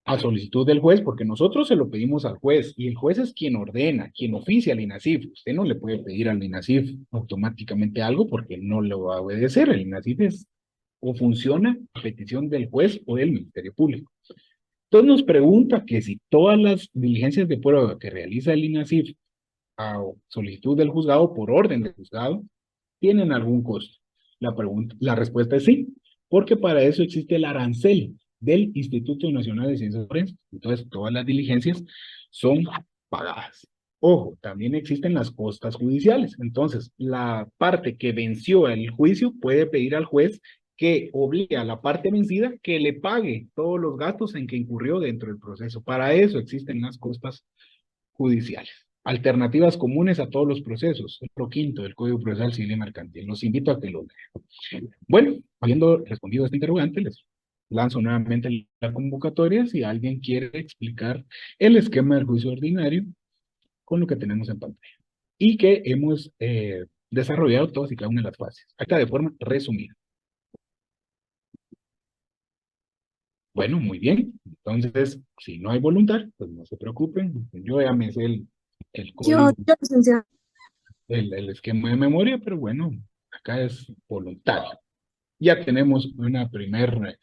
a solicitud del juez, porque nosotros se lo pedimos al juez y el juez es quien ordena, quien oficia al INASIF. Usted no le puede pedir al INASIF automáticamente algo porque no lo va a obedecer. El INASIF es o funciona a petición del juez o del Ministerio Público. Entonces nos pregunta que si todas las diligencias de prueba que realiza el INASIF a solicitud del juzgado por orden del juzgado tienen algún costo. La respuesta es sí, porque para eso existe el arancel del Instituto Nacional de Ciencias Forenses. Entonces todas las diligencias son pagadas. Ojo, también existen las costas judiciales. Entonces, la parte que venció el juicio puede pedir al juez que obligue a la parte vencida que le pague todos los gastos en que incurrió dentro del proceso. Para eso existen las costas judiciales. Alternativas comunes a todos los procesos. Lo quinto del Código Procesal Civil y Mercantil. Los invito a que lo lean. Bueno, habiendo respondido a este interrogante, les lanzo nuevamente la convocatoria si alguien quiere explicar el esquema del juicio ordinario con lo que tenemos en pantalla y que hemos desarrollado todas y cada una de las fases. Acá de forma resumida. Bueno, muy bien. Entonces, si no hay voluntad, pues no se preocupen. Yo ya me sé el código, licenciado. el esquema de memoria, pero bueno, acá es voluntario. Ya tenemos una primer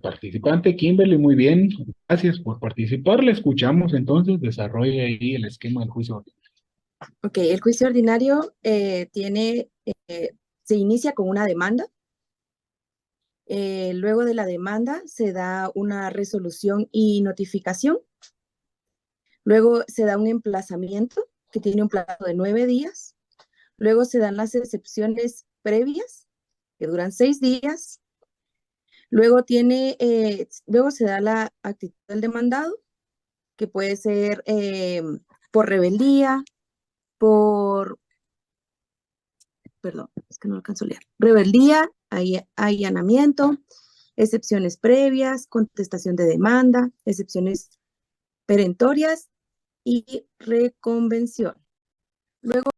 participante, Kimberly, muy bien. Gracias por participar. Le escuchamos entonces. Desarrolle ahí el esquema del juicio ordinario. Ok, el juicio ordinario se inicia con una demanda. Luego de la demanda se da una resolución y notificación. Luego se da un emplazamiento que tiene un plazo de 9 días. Luego se dan las excepciones previas que duran 6 días. Luego se da la actitud del demandado, que puede ser por rebeldía, es que no alcanzo a leer. Rebeldía, allanamiento, excepciones previas, contestación de demanda, excepciones perentorias y reconvención. Luego